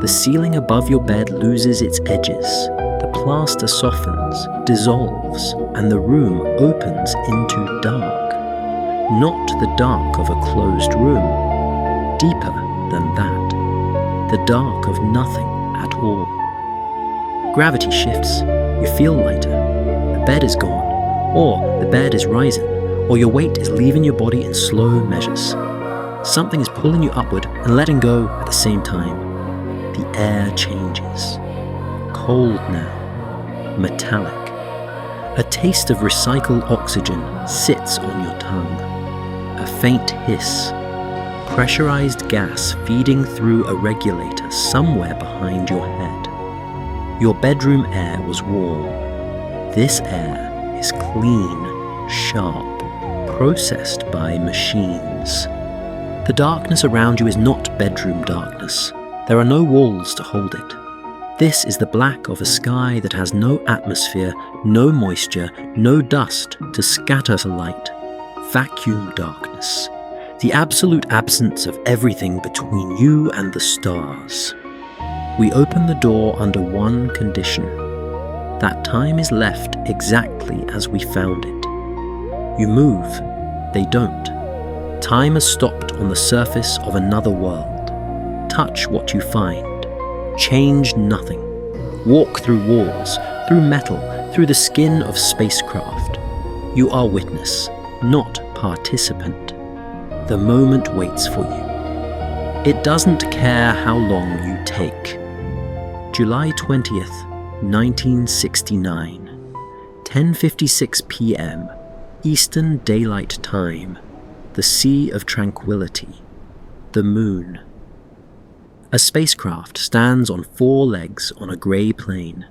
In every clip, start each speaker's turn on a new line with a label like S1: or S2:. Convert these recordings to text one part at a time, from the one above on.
S1: The ceiling above your bed loses its edges. The plaster softens, dissolves, and the room opens into dark. Not the dark of a closed room. Deeper than that. The dark of nothing at all. Gravity shifts. You feel lighter. The bed is gone, or the bed is rising, or your weight is leaving your body in slow measures. Something is pulling you upward and letting go at the same time. The air changes. Cold now. Metallic. A taste of recycled oxygen sits on your tongue. A faint hiss. Pressurized gas feeding through a regulator somewhere behind your head. Your bedroom air was warm. This air is clean, sharp, processed by machines. The darkness around you is not bedroom darkness. There are no walls to hold it. This is the black of a sky that has no atmosphere, no moisture, no dust to scatter light. Vacuum darkness. The absolute absence of everything between you and the stars. We open the door under one condition. That time is left exactly as we found it. You move, they don't. Time has stopped on the surface of another world. Touch what you find. Change nothing. Walk through walls, through metal, through the skin of spacecraft. You are witness, not participant. The moment waits for you. It doesn't care how long you take. July 20th, 1969, 10:56 p.m. Eastern Daylight Time. The Sea of Tranquility. The Moon. A spacecraft stands on 4 legs on a grey plane.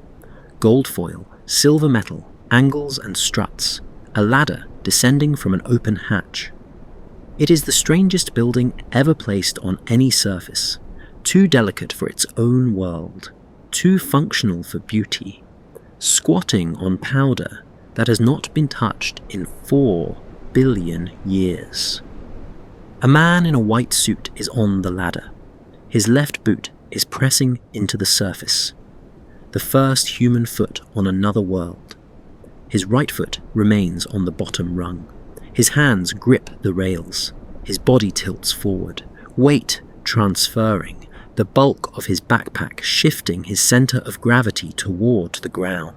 S1: Gold foil, silver metal, angles and struts. A ladder descending from an open hatch. It is the strangest building ever placed on any surface. Too delicate for its own world. Too functional for beauty. Squatting on powder that has not been touched in 4 billion years. A man in a white suit is on the ladder. His left boot is pressing into the surface. The first human foot on another world. His right foot remains on the bottom rung. His hands grip the rails. His body tilts forward, weight transferring, the bulk of his backpack shifting his center of gravity toward the ground.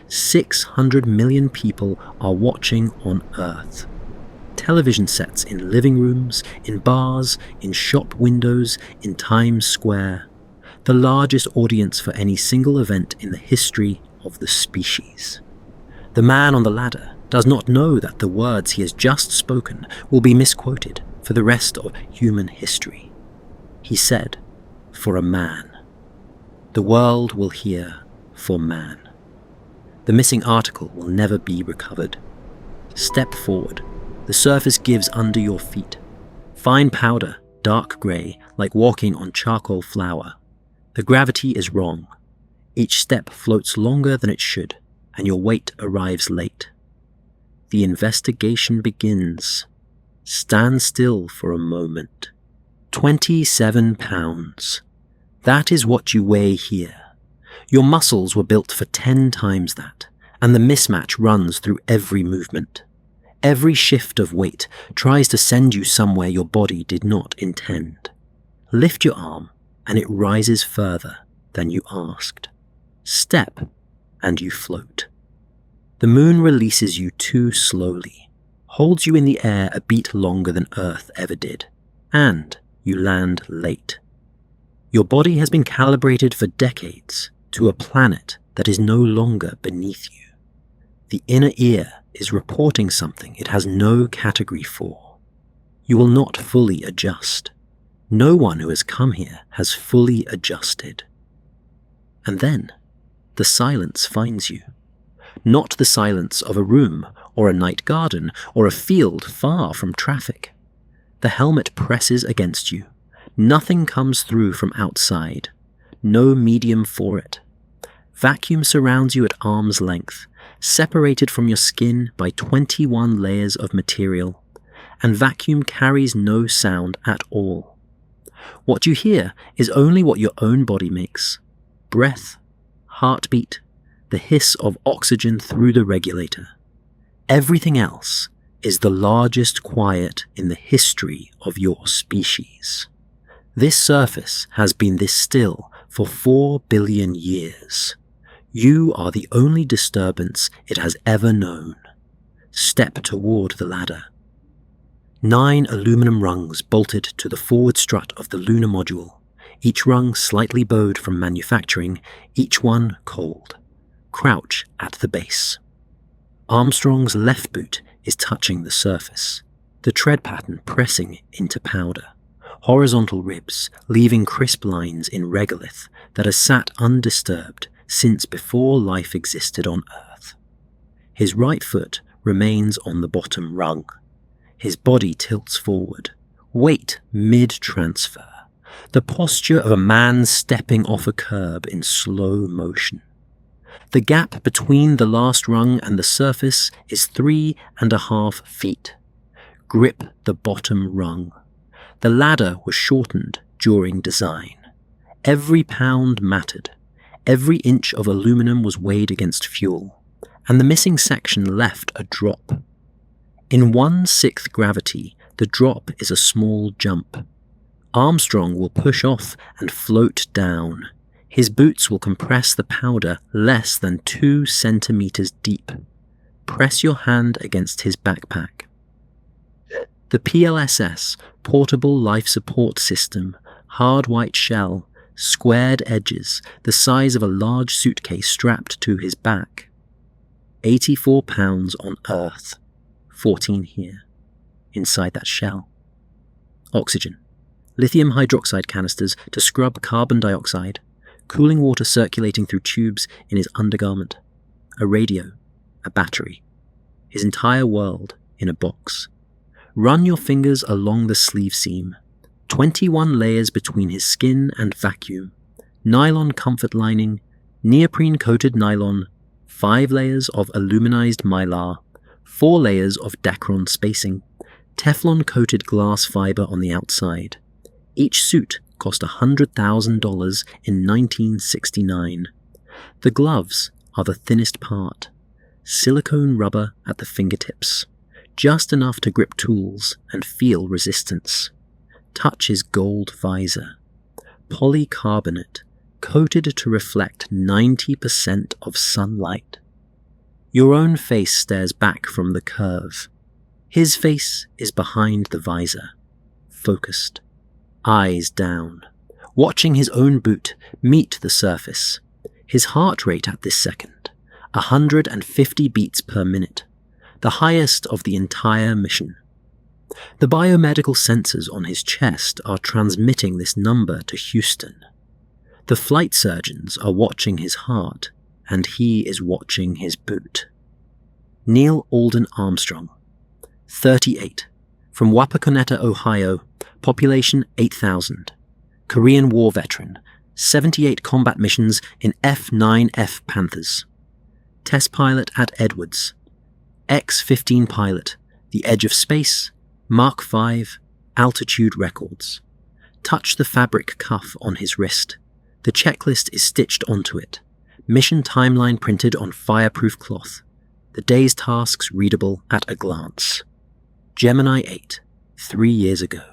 S1: 600 million people are watching on Earth. Television sets in living rooms, in bars, in shop windows, in Times Square. The largest audience for any single event in the history of the species. The man on the ladder does not know that the words he has just spoken will be misquoted for the rest of human history. He said, "For a man." The world will hear, "For man." The missing article will never be recovered. Step forward. The surface gives under your feet. Fine powder, dark grey, like walking on charcoal flour. The gravity is wrong. Each step floats longer than it should, and your weight arrives late. The investigation begins. Stand still for a moment. 27 pounds. That is what you weigh here. Your muscles were built for 10 times that, and the mismatch runs through every movement. Every shift of weight tries to send you somewhere your body did not intend. Lift your arm, and it rises further than you asked. Step, and you float. The moon releases you too slowly, holds you in the air a beat longer than Earth ever did, and you land late. Your body has been calibrated for decades to a planet that is no longer beneath you. The inner ear is reporting something it has no category for. You will not fully adjust. No one who has come here has fully adjusted. And then, the silence finds you. Not the silence of a room, or a night garden, or a field far from traffic. The helmet presses against you. Nothing comes through from outside. No medium for it. Vacuum surrounds you at arm's length, separated from your skin by 21 layers of material, and vacuum carries no sound at all. What you hear is only what your own body makes. Breath, heartbeat, the hiss of oxygen through the regulator. Everything else is the largest quiet in the history of your species. This surface has been this still for 4 billion years. You are the only disturbance it has ever known. Step toward the ladder. 9 aluminum rungs bolted to the forward strut of the Lunar Module, each rung slightly bowed from manufacturing, each one cold. Crouch at the base. Armstrong's left boot is touching the surface, the tread pattern pressing into powder. Horizontal ribs leaving crisp lines in regolith that has sat undisturbed since before life existed on Earth. His right foot remains on the bottom rung. His body tilts forward, weight mid-transfer, the posture of a man stepping off a curb in slow motion. The gap between the last rung and the surface is 3.5 feet. Grip the bottom rung. The ladder was shortened during design. Every pound mattered. Every inch of aluminum was weighed against fuel, and the missing section left a drop. In 1/6 gravity, the drop is a small jump. Armstrong will push off and float down. His boots will compress the powder less than 2 centimeters deep. Press your hand against his backpack. The PLSS, Portable Life Support System, hard white shell, squared edges, the size of a large suitcase strapped to his back. 84 pounds on Earth, 14 here, inside that shell. Oxygen, lithium hydroxide canisters to scrub carbon dioxide, cooling water circulating through tubes in his undergarment, a radio, a battery, his entire world in a box. Run your fingers along the sleeve seam. 21 layers between his skin and vacuum. Nylon comfort lining, neoprene-coated nylon, 5 layers of aluminized mylar, 4 layers of Dacron spacing, Teflon-coated glass fiber on the outside. Each suit cost $100,000 in 1969. The gloves are the thinnest part. Silicone rubber at the fingertips. Just enough to grip tools and feel resistance. Touch his gold visor. Polycarbonate, coated to reflect 90% of sunlight. Your own face stares back from the curve. His face is behind the visor, focused, eyes down, watching his own boot meet the surface. His heart rate at this second, 150 beats per minute, the highest of the entire mission. The biomedical sensors on his chest are transmitting this number to Houston. The flight surgeons are watching his heart, and he is watching his boot. Neil Alden Armstrong, 38, from Wapakoneta, Ohio, population 8,000, Korean War veteran, 78 combat missions in F-9F Panthers. Test pilot at Edwards. X-15 pilot, the edge of space, Mark V, altitude records. Touch the fabric cuff on his wrist. The checklist is stitched onto it. Mission timeline printed on fireproof cloth. The day's tasks readable at a glance. Gemini 8, 3 years ago.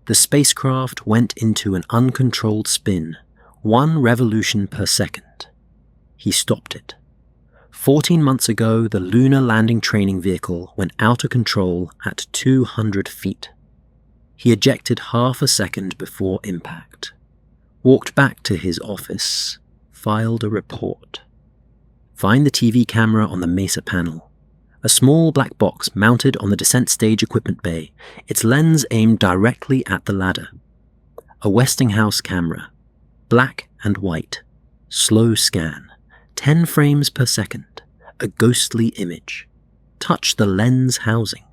S1: The spacecraft went into an uncontrolled spin, 1 revolution per second. He stopped it. 14 months ago, the Lunar Landing Training Vehicle went out of control at 200 feet. He ejected half a second before impact. Walked back to his office, filed a report. Find the TV camera on the Mesa panel. A small black box mounted on the descent stage equipment bay, its lens aimed directly at the ladder. A Westinghouse camera, black and white, slow scan, 10 frames per second, a ghostly image. Touch the lens housing.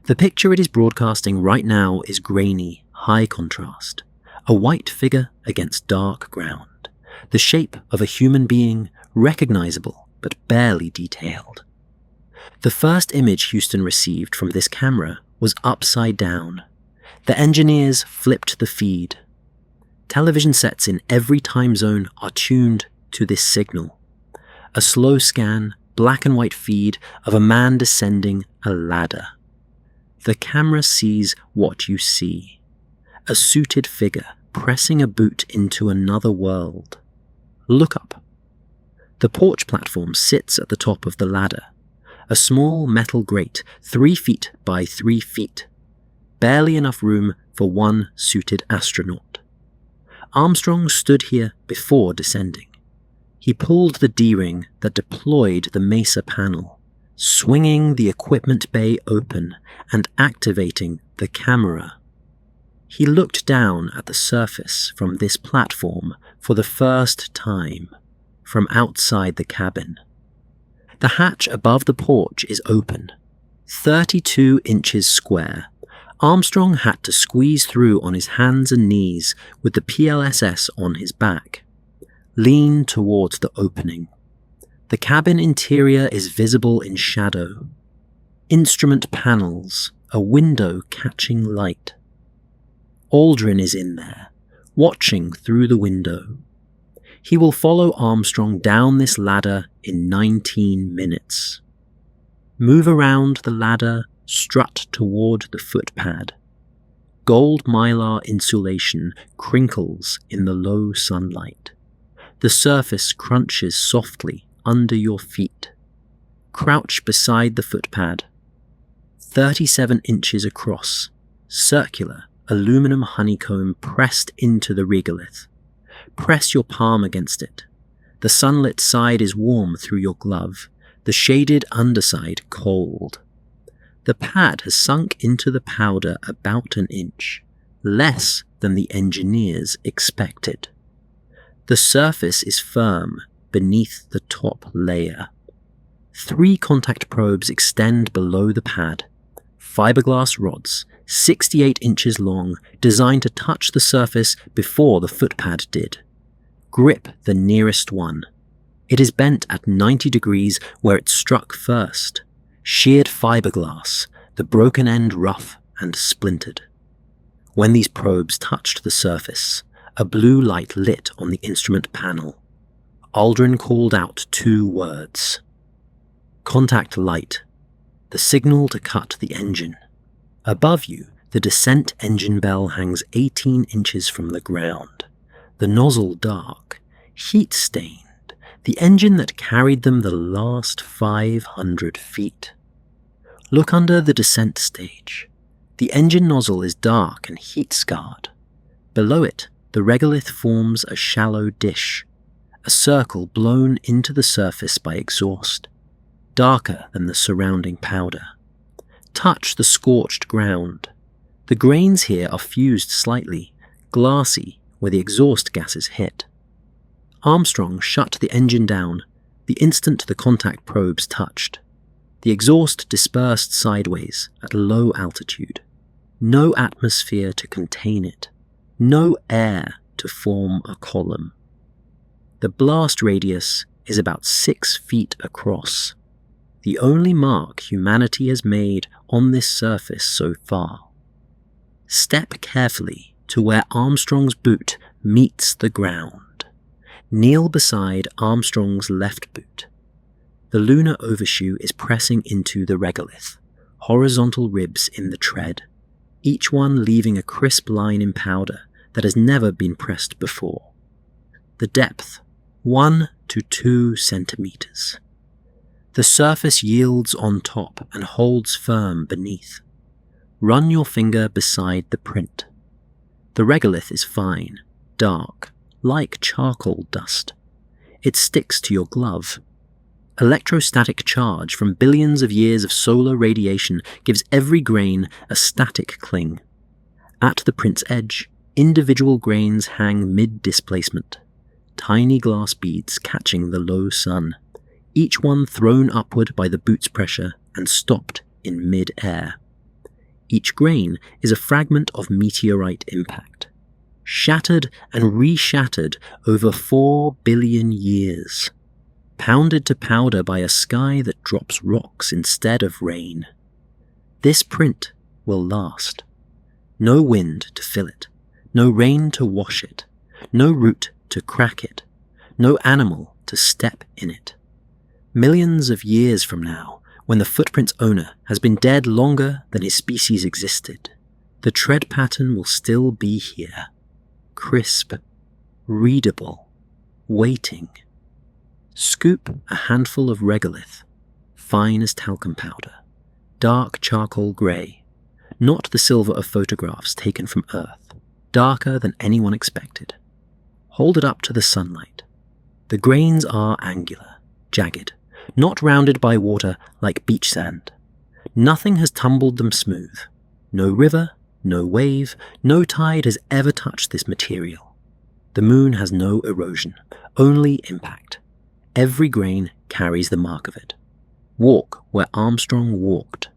S1: The picture it is broadcasting right now is grainy, high contrast. A white figure against dark ground. The shape of a human being, recognizable but barely detailed. The first image Houston received from this camera was upside down. The engineers flipped the feed. Television sets in every time zone are tuned to this signal. A slow scan, black and white feed of a man descending a ladder. The camera sees what you see. A suited figure pressing a boot into another world. Look up. The porch platform sits at the top of the ladder. A small metal grate, 3 feet by 3 feet. Barely enough room for one suited astronaut. Armstrong stood here before descending. He pulled the D-ring that deployed the MESA panel, swinging the equipment bay open and activating the camera. He looked down at the surface from this platform for the first time, from outside the cabin. The hatch above the porch is open, 32 inches square. Armstrong had to squeeze through on his hands and knees with the PLSS on his back. Lean towards the opening. The cabin interior is visible in shadow. Instrument panels, a window catching light. Aldrin is in there, watching through the window. He will follow Armstrong down this ladder in 19 minutes. Move around the ladder, strut toward the footpad. Gold mylar insulation crinkles in the low sunlight. The surface crunches softly under your feet. Crouch beside the footpad. 37 inches across, circular aluminum honeycomb pressed into the regolith. Press your palm against it. The sunlit side is warm through your glove, the shaded underside cold. The pad has sunk into the powder about an inch, less than the engineers expected. The surface is firm beneath the top layer. 3 contact probes extend below the pad. Fiberglass rods, 68 inches long, designed to touch the surface before the footpad did. Grip the nearest one. It is bent at 90 degrees where it struck first. Sheared fiberglass, the broken end rough and splintered. When these probes touched the surface, a blue light lit on the instrument panel. Aldrin called out 2 words. Contact light. The signal to cut the engine. Above you, the descent engine bell hangs 18 inches from the ground. The nozzle dark, heat-stained, the engine that carried them the last 500 feet. Look under the descent stage. The engine nozzle is dark and heat-scarred. Below it, the regolith forms a shallow dish, a circle blown into the surface by exhaust, darker than the surrounding powder. Touch the scorched ground. The grains here are fused slightly, glassy where the exhaust gases hit. Armstrong shut the engine down the instant the contact probes touched. The exhaust dispersed sideways at low altitude. No atmosphere to contain it. No air to form a column. The blast radius is about 6 feet across. The only mark humanity has made on this surface so far. Step carefully to where Armstrong's boot meets the ground. Kneel beside Armstrong's left boot. The lunar overshoe is pressing into the regolith, horizontal ribs in the tread, each one leaving a crisp line in powder that has never been pressed before. The depth, 1 to 2 centimeters. The surface yields on top and holds firm beneath. Run your finger beside the print. The regolith is fine, dark, like charcoal dust. It sticks to your glove. Electrostatic charge from billions of years of solar radiation gives every grain a static cling. At the print's edge, individual grains hang mid-displacement, tiny glass beads catching the low sun, each one thrown upward by the boot's pressure and stopped in mid-air. Each grain is a fragment of meteorite impact, shattered and reshattered over 4 billion years, pounded to powder by a sky that drops rocks instead of rain. This print will last. No wind to fill it, no rain to wash it, no root to crack it, no animal to step in it. Millions of years from now, when the footprint's owner has been dead longer than his species existed, the tread pattern will still be here, crisp, readable, waiting. Scoop a handful of regolith, fine as talcum powder, dark charcoal grey, not the silver of photographs taken from Earth, darker than anyone expected. Hold it up to the sunlight. The grains are angular, jagged, not rounded by water like beach sand. Nothing has tumbled them smooth. No river, no wave, no tide has ever touched this material. The moon has no erosion, only impact. Every grain carries the mark of it. Walk where Armstrong walked.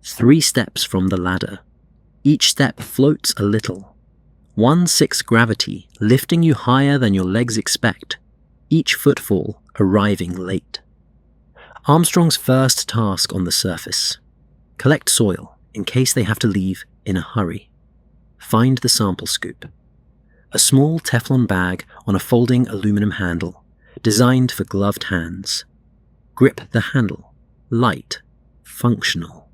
S1: 3 steps from the ladder. Each step floats a little. 1/6 gravity lifting you higher than your legs expect, each footfall arriving late. Armstrong's first task on the surface. Collect soil in case they have to leave in a hurry. Find the sample scoop. A small Teflon bag on a folding aluminum handle, designed for gloved hands. Grip the handle, light, functional.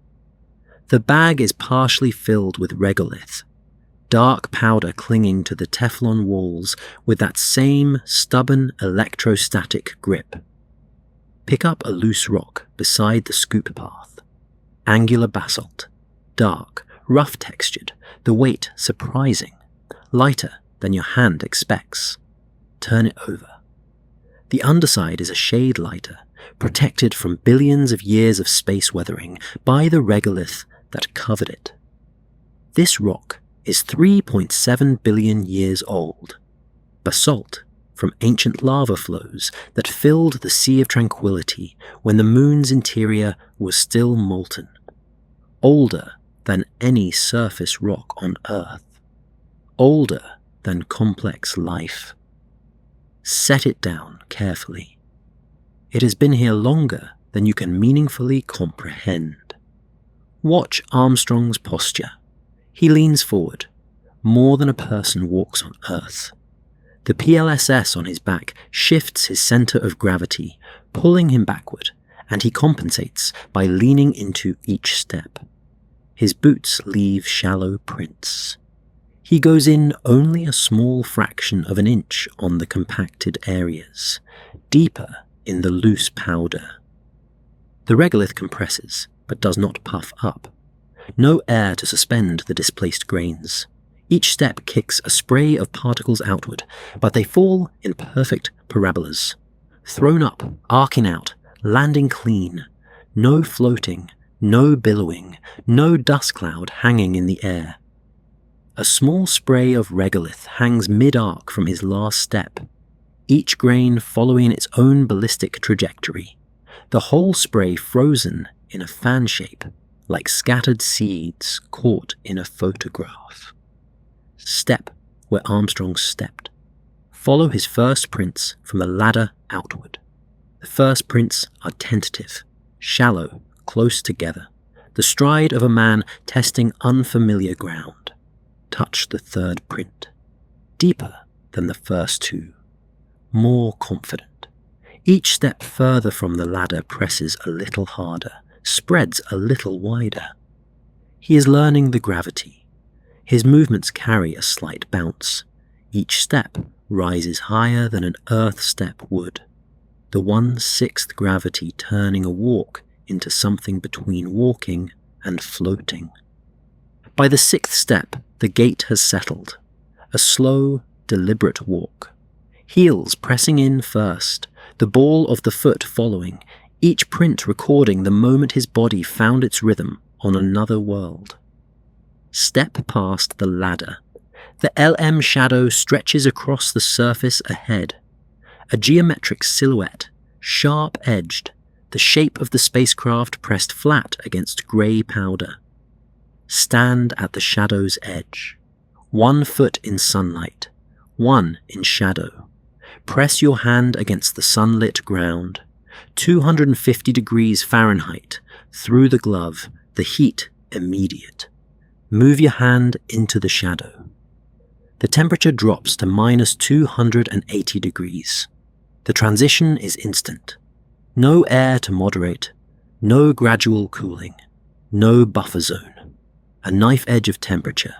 S1: The bag is partially filled with regolith, dark powder clinging to the Teflon walls with that same stubborn electrostatic grip. Pick up a loose rock beside the scoop path. Angular basalt, dark, rough-textured, the weight surprising, lighter than your hand expects. Turn it over. The underside is a shade lighter, protected from billions of years of space weathering by the regolith that covered it. This rock is 3.7 billion years old. Basalt from ancient lava flows that filled the Sea of Tranquility when the moon's interior was still molten. Older than any surface rock on Earth. Older than complex life. Set it down carefully. It has been here longer than you can meaningfully comprehend. Watch Armstrong's posture. He leans forward, more than a person walks on Earth. The PLSS on his back shifts his center of gravity, pulling him backward, and he compensates by leaning into each step. His boots leave shallow prints. He goes in only a small fraction of an inch on the compacted areas, deeper in the loose powder. The regolith compresses, but does not puff up. No air to suspend the displaced grains. Each step kicks a spray of particles outward, but they fall in perfect parabolas. Thrown up, arcing out, landing clean. No floating, no billowing, no dust cloud hanging in the air. A small spray of regolith hangs mid-arc from his last step, each grain following its own ballistic trajectory, the whole spray frozen in a fan shape, like scattered seeds caught in a photograph. Step where Armstrong stepped. Follow his first prints from the ladder outward. The first prints are tentative, shallow, close together, the stride of a man testing unfamiliar ground. Touch the third print. Deeper than the first 2. More confident. Each step further from the ladder presses a little harder, spreads a little wider. He is learning the gravity. His movements carry a slight bounce. Each step rises higher than an Earth step would. The 1/6 gravity turning a walk into something between walking and floating. By the 6th step, the gait has settled. A slow, deliberate walk. Heels pressing in first, the ball of the foot following, each print recording the moment his body found its rhythm on another world. Step past the ladder. The LM shadow stretches across the surface ahead. A geometric silhouette, sharp-edged, the shape of the spacecraft pressed flat against grey powder. Stand at the shadow's edge. 1 foot in sunlight, 1 in shadow. Press your hand against the sunlit ground. 250 degrees Fahrenheit, through the glove, the heat immediate. Move your hand into the shadow. The temperature drops to minus 280 degrees. The transition is instant. No air to moderate, no gradual cooling, no buffer zone. A knife edge of temperature,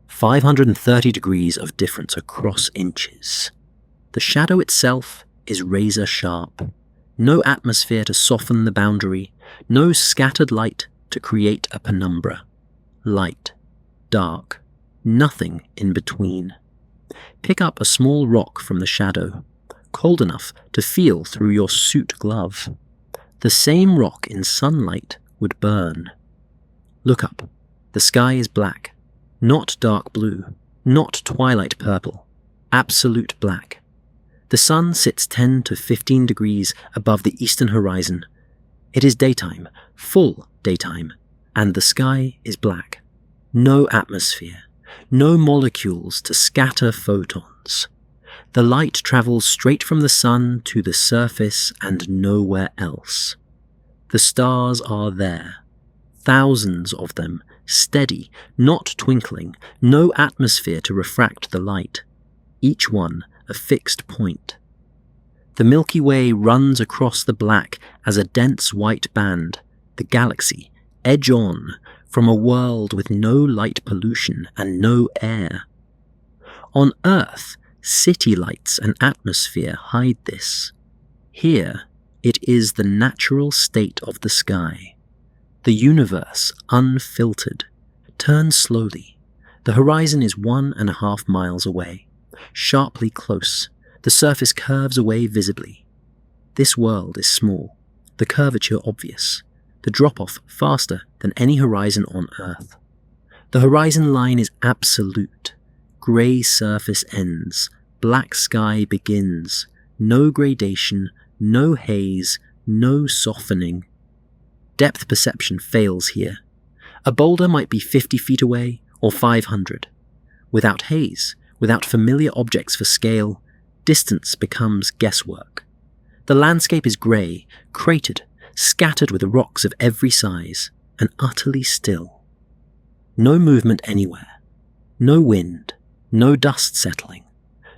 S1: 530 degrees of difference across inches. The shadow itself is razor sharp. No atmosphere to soften the boundary, no scattered light to create a penumbra. Light, dark, nothing in between. Pick up a small rock from the shadow, cold enough to feel through your suit glove. The same rock in sunlight would burn. Look up. The sky is black. Not dark blue, not twilight purple. Absolute black. The sun sits 10 to 15 degrees above the eastern horizon. It is daytime, full daytime, and the sky is black. No atmosphere, no molecules to scatter photons. The light travels straight from the sun to the surface and nowhere else. The stars are there, thousands of them, steady, not twinkling, no atmosphere to refract the light, each one a fixed point. The Milky Way runs across the black as a dense white band, the galaxy, edge on, from a world with no light pollution and no air. On Earth, city lights and atmosphere hide this. Here, it is the natural state of the sky. The universe, unfiltered, turns slowly. The horizon is 1.5 miles away. Sharply close, the surface curves away visibly. This world is small, the curvature obvious, the drop-off faster than any horizon on Earth. The horizon line is absolute. Grey surface ends, black sky begins, no gradation, no haze, no softening. Depth perception fails here. A boulder might be 50 feet away or 500. Without haze, without familiar objects for scale, distance becomes guesswork. The landscape is grey, cratered, scattered with rocks of every size, and utterly still. No movement anywhere. No wind, no dust settling.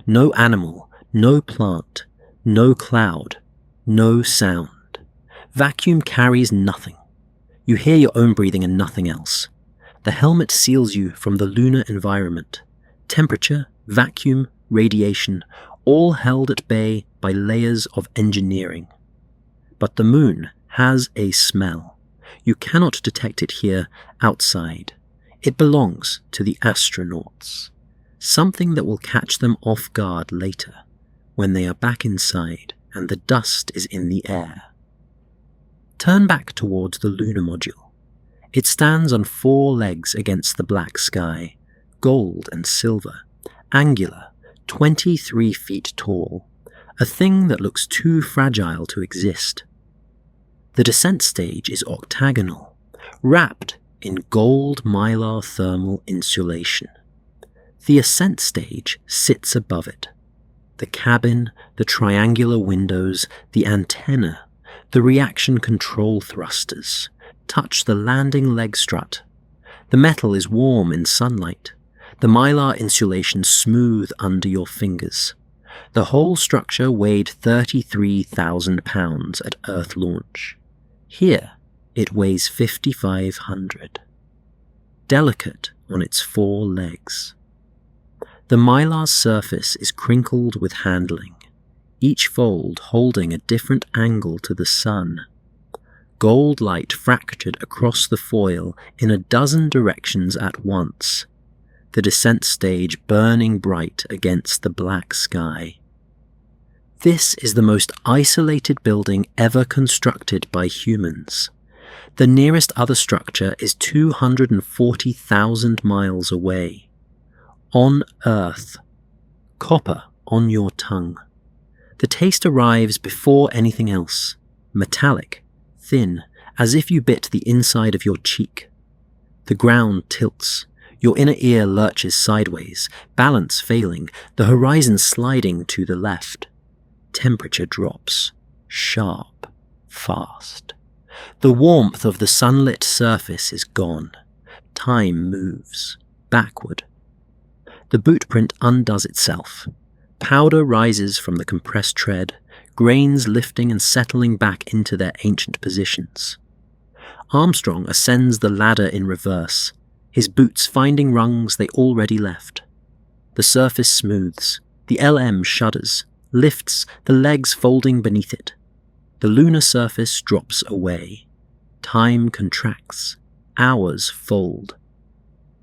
S1: No animal, no plant, no cloud, no sound. Vacuum carries nothing. You hear your own breathing and nothing else. The helmet seals you from the lunar environment. Temperature, vacuum, radiation, all held at bay by layers of engineering. But the moon has a smell. You cannot detect it here outside. It belongs to the astronauts. Something that will catch them off guard later, when they are back inside and the dust is in the air. Turn back towards the Lunar Module. It stands on 4 legs against the black sky, gold and silver, angular, 23 feet tall, a thing that looks too fragile to exist. The descent stage is octagonal, wrapped in gold mylar thermal insulation. The ascent stage sits above it. The cabin, the triangular windows, the antenna, the reaction control thrusters touch the landing leg strut. The metal is warm in sunlight. The mylar insulation smooth under your fingers. The whole structure weighed 33,000 pounds at Earth launch. Here, it weighs 5,500. Delicate on its 4 legs. The mylar's surface is crinkled with handling, each fold holding a different angle to the sun. Gold light fractured across the foil in a dozen directions at once, the descent stage burning bright against the black sky. This is the most isolated building ever constructed by humans. The nearest other structure is 240,000 miles away. On Earth. Copper on your tongue. The taste arrives before anything else. Metallic, thin, as if you bit the inside of your cheek. The ground tilts. Your inner ear lurches sideways, balance failing, the horizon sliding to the left. Temperature drops. Sharp. Fast. The warmth of the sunlit surface is gone. Time moves, backward. The boot print undoes itself. Powder rises from the compressed tread, grains lifting and settling back into their ancient positions. Armstrong ascends the ladder in reverse, his boots finding rungs they already left. The surface smooths, the LM shudders, lifts, the legs folding beneath it. The lunar surface drops away. Time contracts. Hours fold.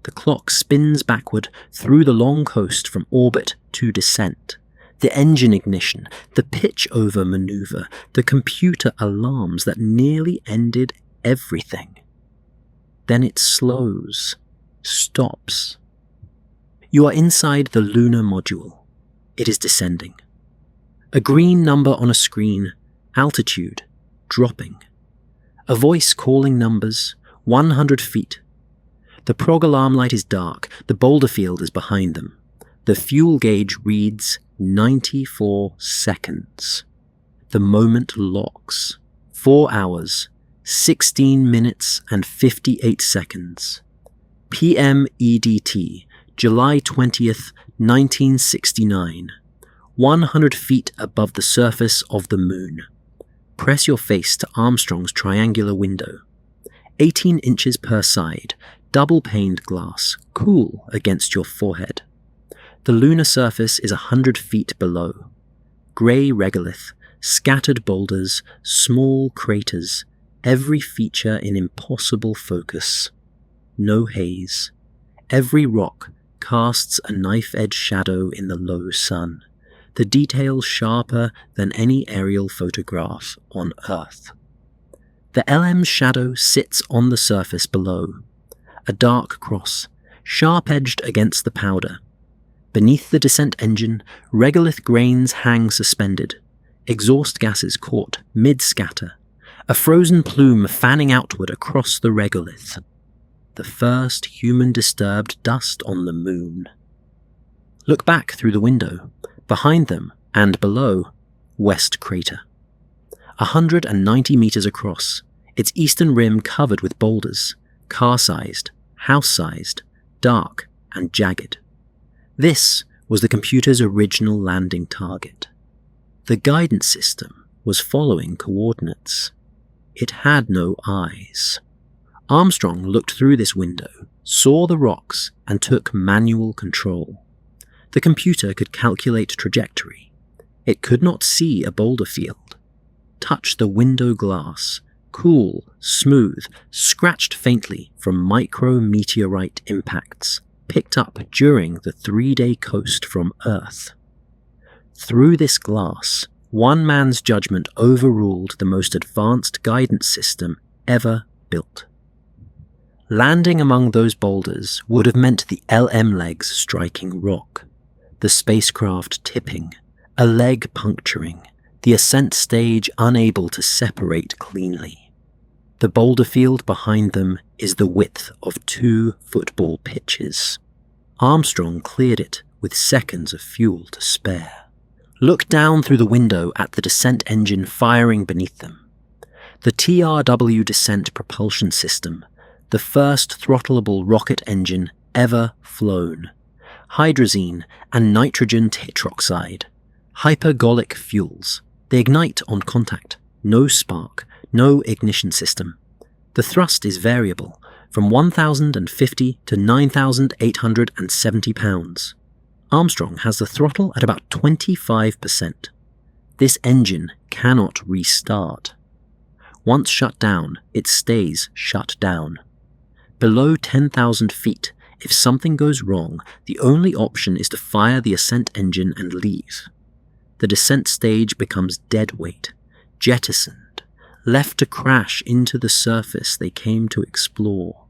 S1: The clock spins backward through the long coast from orbit to descent. The engine ignition, the pitch-over maneuver, the computer alarms that nearly ended everything. Then it slows, stops. You are inside the Lunar Module. It is descending. A green number on a screen, altitude, dropping. A voice calling numbers, 100 feet. The prog alarm light is dark, the boulder field is behind them. The fuel gauge reads 94 seconds. The moment locks. 4 hours, 16 minutes and 58 seconds. PM EDT, July 20th, 1969. 100 feet above the surface of the moon. Press your face to Armstrong's triangular window. 18 inches per side, double-paned glass, cool against your forehead. The lunar surface is 100 feet below. Grey regolith, scattered boulders, small craters, every feature in impossible focus. No haze. Every rock casts a knife-edge shadow in the low sun, the details sharper than any aerial photograph on Earth. The LM's shadow sits on the surface below, a dark cross, sharp-edged against the powder. Beneath the descent engine, regolith grains hang suspended, exhaust gases caught mid-scatter, a frozen plume fanning outward across the regolith. The first human-disturbed dust on the moon. Look back through the window. Behind them, and below, West Crater. 190 meters across, its eastern rim covered with boulders, car-sized, house-sized, dark, and jagged. This was the computer's original landing target. The guidance system was following coordinates. It had no eyes. Armstrong looked through this window, saw the rocks, and took manual control. The computer could calculate trajectory. It could not see a boulder field. Touch the window glass, cool, smooth, scratched faintly from micro-meteorite impacts, picked up during the 3-day coast from Earth. Through this glass, one man's judgment overruled the most advanced guidance system ever built. Landing among those boulders would have meant the LM legs striking rock, the spacecraft tipping, a leg puncturing, the ascent stage unable to separate cleanly. The boulder field behind them is the width of 2 football pitches. Armstrong cleared it with seconds of fuel to spare. Look down through the window at the descent engine firing beneath them. The TRW descent propulsion system, the first throttleable rocket engine ever flown. Hydrazine and nitrogen tetroxide, hypergolic fuels. They ignite on contact, no spark, no ignition system. The thrust is variable, from 1,050 to 9,870 pounds. Armstrong has the throttle at about 25%. This engine cannot restart. Once shut down, it stays shut down. Below 10,000 feet, if something goes wrong, the only option is to fire the ascent engine and leave. The descent stage becomes deadweight, jettisoned, left to crash into the surface they came to explore.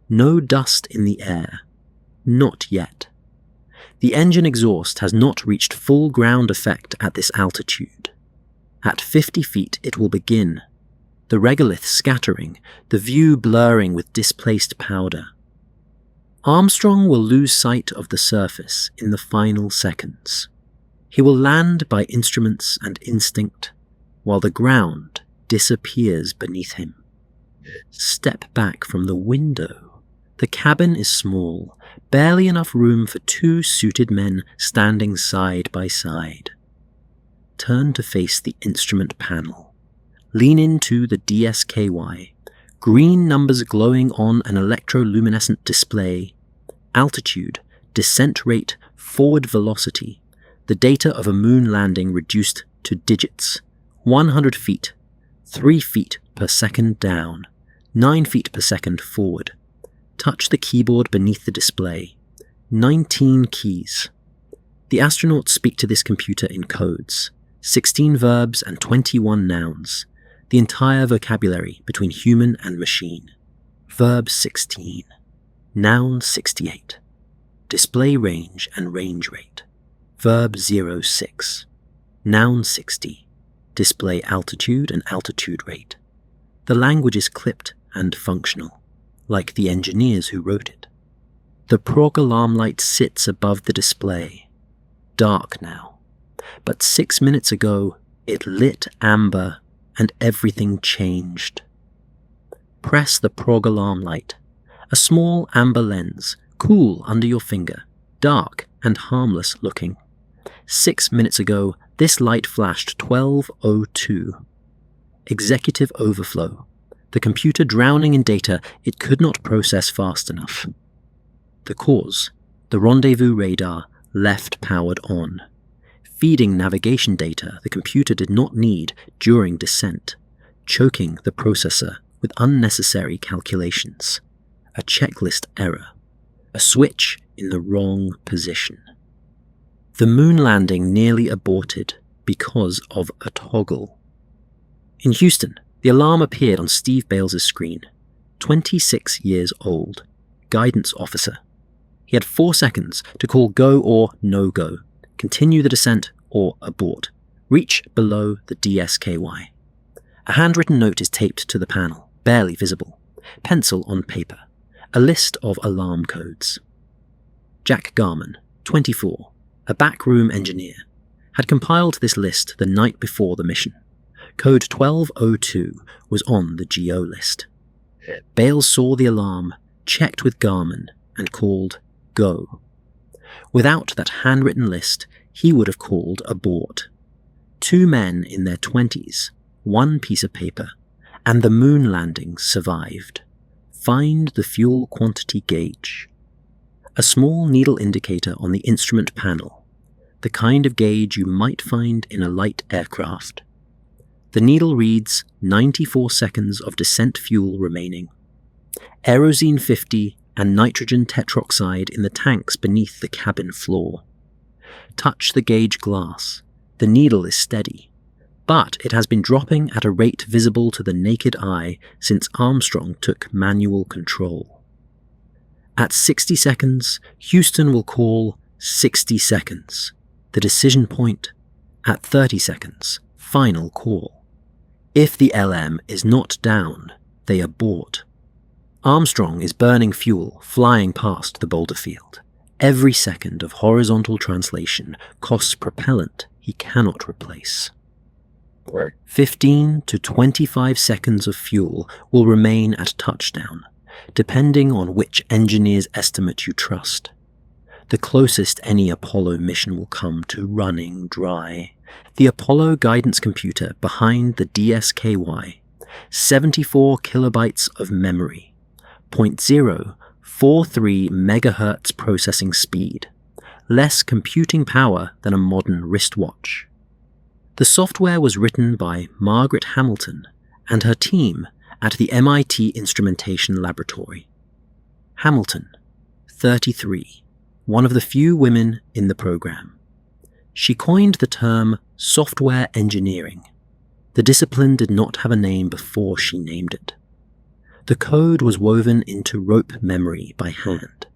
S1: No dust in the air. Not yet. The engine exhaust has not reached full ground effect at this altitude. At 50 feet it will begin, the regolith scattering, the view blurring with displaced powder. Armstrong will lose sight of the surface in the final seconds. He will land by instruments and instinct, while the ground disappears beneath him. Step back from the window. The cabin is small, barely enough room for 2 suited men standing side by side. Turn to face the instrument panel. Lean into the DSKY. Green numbers glowing on an electroluminescent display. Altitude, descent rate, forward velocity. The data of a moon landing reduced to digits. 100 feet, 3 feet per second down, 9 feet per second forward. Touch the keyboard beneath the display. 19 keys. The astronauts speak to this computer in codes. 16 verbs and 21 nouns. The entire vocabulary between human and machine. Verb 16. Noun 68. Display range and range rate. Verb 06. Noun 60. Display altitude and altitude rate. The language is clipped and functional, like the engineers who wrote it. The prog alarm light sits above the display. Dark now. But 6 minutes ago, it lit amber and everything changed. Press the prog alarm light. A small amber lens, cool under your finger, dark and harmless looking. 6 minutes ago, this light flashed 12:02. Executive overflow. The computer drowning in data it could not process fast enough. The cause, the rendezvous radar, left powered on. Feeding navigation data the computer did not need during descent, choking the processor with unnecessary calculations. A checklist error. A switch in the wrong position. The moon landing nearly aborted because of a toggle. In Houston, the alarm appeared on Steve Bales's screen. 26 years old. Guidance officer. He had 4 seconds to call go or no go, continue the descent or abort. Reach below the DSKY. A handwritten note is taped to the panel, barely visible. Pencil on paper. A list of alarm codes. Jack Garman, 24, a backroom engineer, had compiled this list the night before the mission. Code 1202 was on the GO list. Bales saw the alarm, checked with Garman, and called go. Without that handwritten list, he would have called abort. 2 men in their 20s, 1 piece of paper, and the moon landing survived. Find the fuel quantity gauge. A small needle indicator on the instrument panel, the kind of gauge you might find in a light aircraft. The needle reads 94 seconds of descent fuel remaining. Aerosine 50 and nitrogen tetroxide in the tanks beneath the cabin floor. Touch the gauge glass. The needle is steady, but it has been dropping at a rate visible to the naked eye since Armstrong took manual control. At 60 seconds, Houston will call 60 seconds, the decision point. At 30 seconds, final call. If the LM is not down, they abort. Armstrong is burning fuel, flying past the boulder field. Every second of horizontal translation costs propellant he cannot replace. 15 to 25 seconds of fuel will remain at touchdown, depending on which engineer's estimate you trust. The closest any Apollo mission will come to running dry. The Apollo guidance computer behind the DSKY, 74 kilobytes of memory, 0.043 megahertz processing speed, less computing power than a modern wristwatch. The software was written by Margaret Hamilton and her team at the MIT Instrumentation Laboratory. Hamilton, 33, one of the few women in the program. She coined the term software engineering. The discipline did not have a name before she named it. The code was woven into rope memory by hand.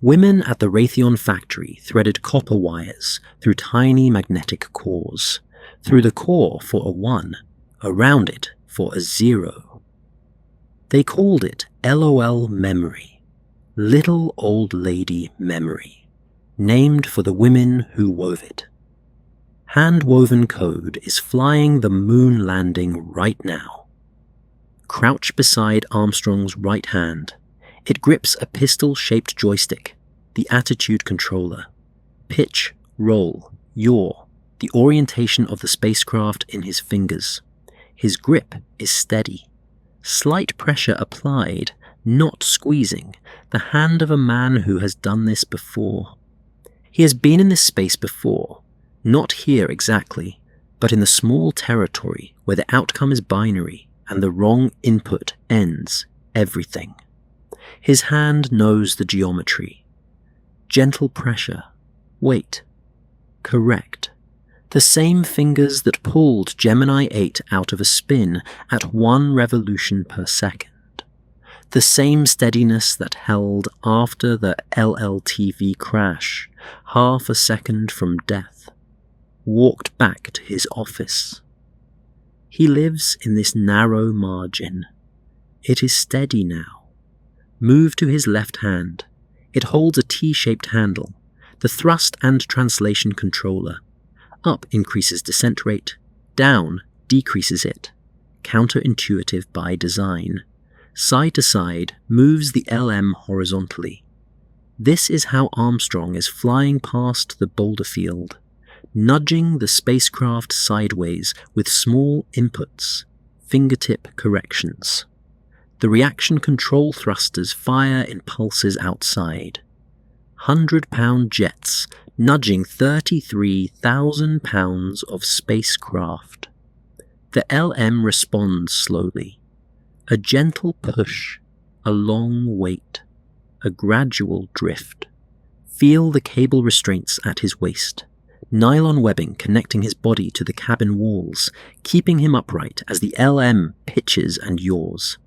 S1: Women at the Raytheon factory threaded copper wires through tiny magnetic cores, through the core for a 1, around it for a 0. They called it LOL memory, Little Old Lady Memory, named for the women who wove it. Hand-woven code is flying the moon landing right now. Crouch beside Armstrong's right hand, It grips a pistol-shaped joystick, the attitude controller. Pitch, roll, yaw, the orientation of the spacecraft in his fingers. His grip is steady. Slight pressure applied, not squeezing, the hand of a man who has done this before. He has been in this space before, not here exactly, but in the small territory where the outcome is binary and the wrong input ends everything. His hand knows the geometry. Gentle pressure. Wait. Correct. The same fingers that pulled Gemini 8 out of a spin at 1 revolution per second. The same steadiness that held after the LLTV crash, half a second from death. Walked back to his office. He lives in this narrow margin. It is steady now. Move to his left hand. It holds a T-shaped handle, the thrust and translation controller. Up increases descent rate, down decreases it. Counterintuitive by design. Side to side moves the LM horizontally. This is how Armstrong is flying past the boulder field, nudging the spacecraft sideways with small inputs, fingertip corrections. The reaction control thrusters fire in pulses outside. 100-pound jets nudging 33,000 pounds of spacecraft. The LM responds slowly. A gentle push, a long wait, a gradual drift. Feel the cable restraints at his waist. Nylon webbing connecting his body to the cabin walls, keeping him upright as the LM pitches and yaws.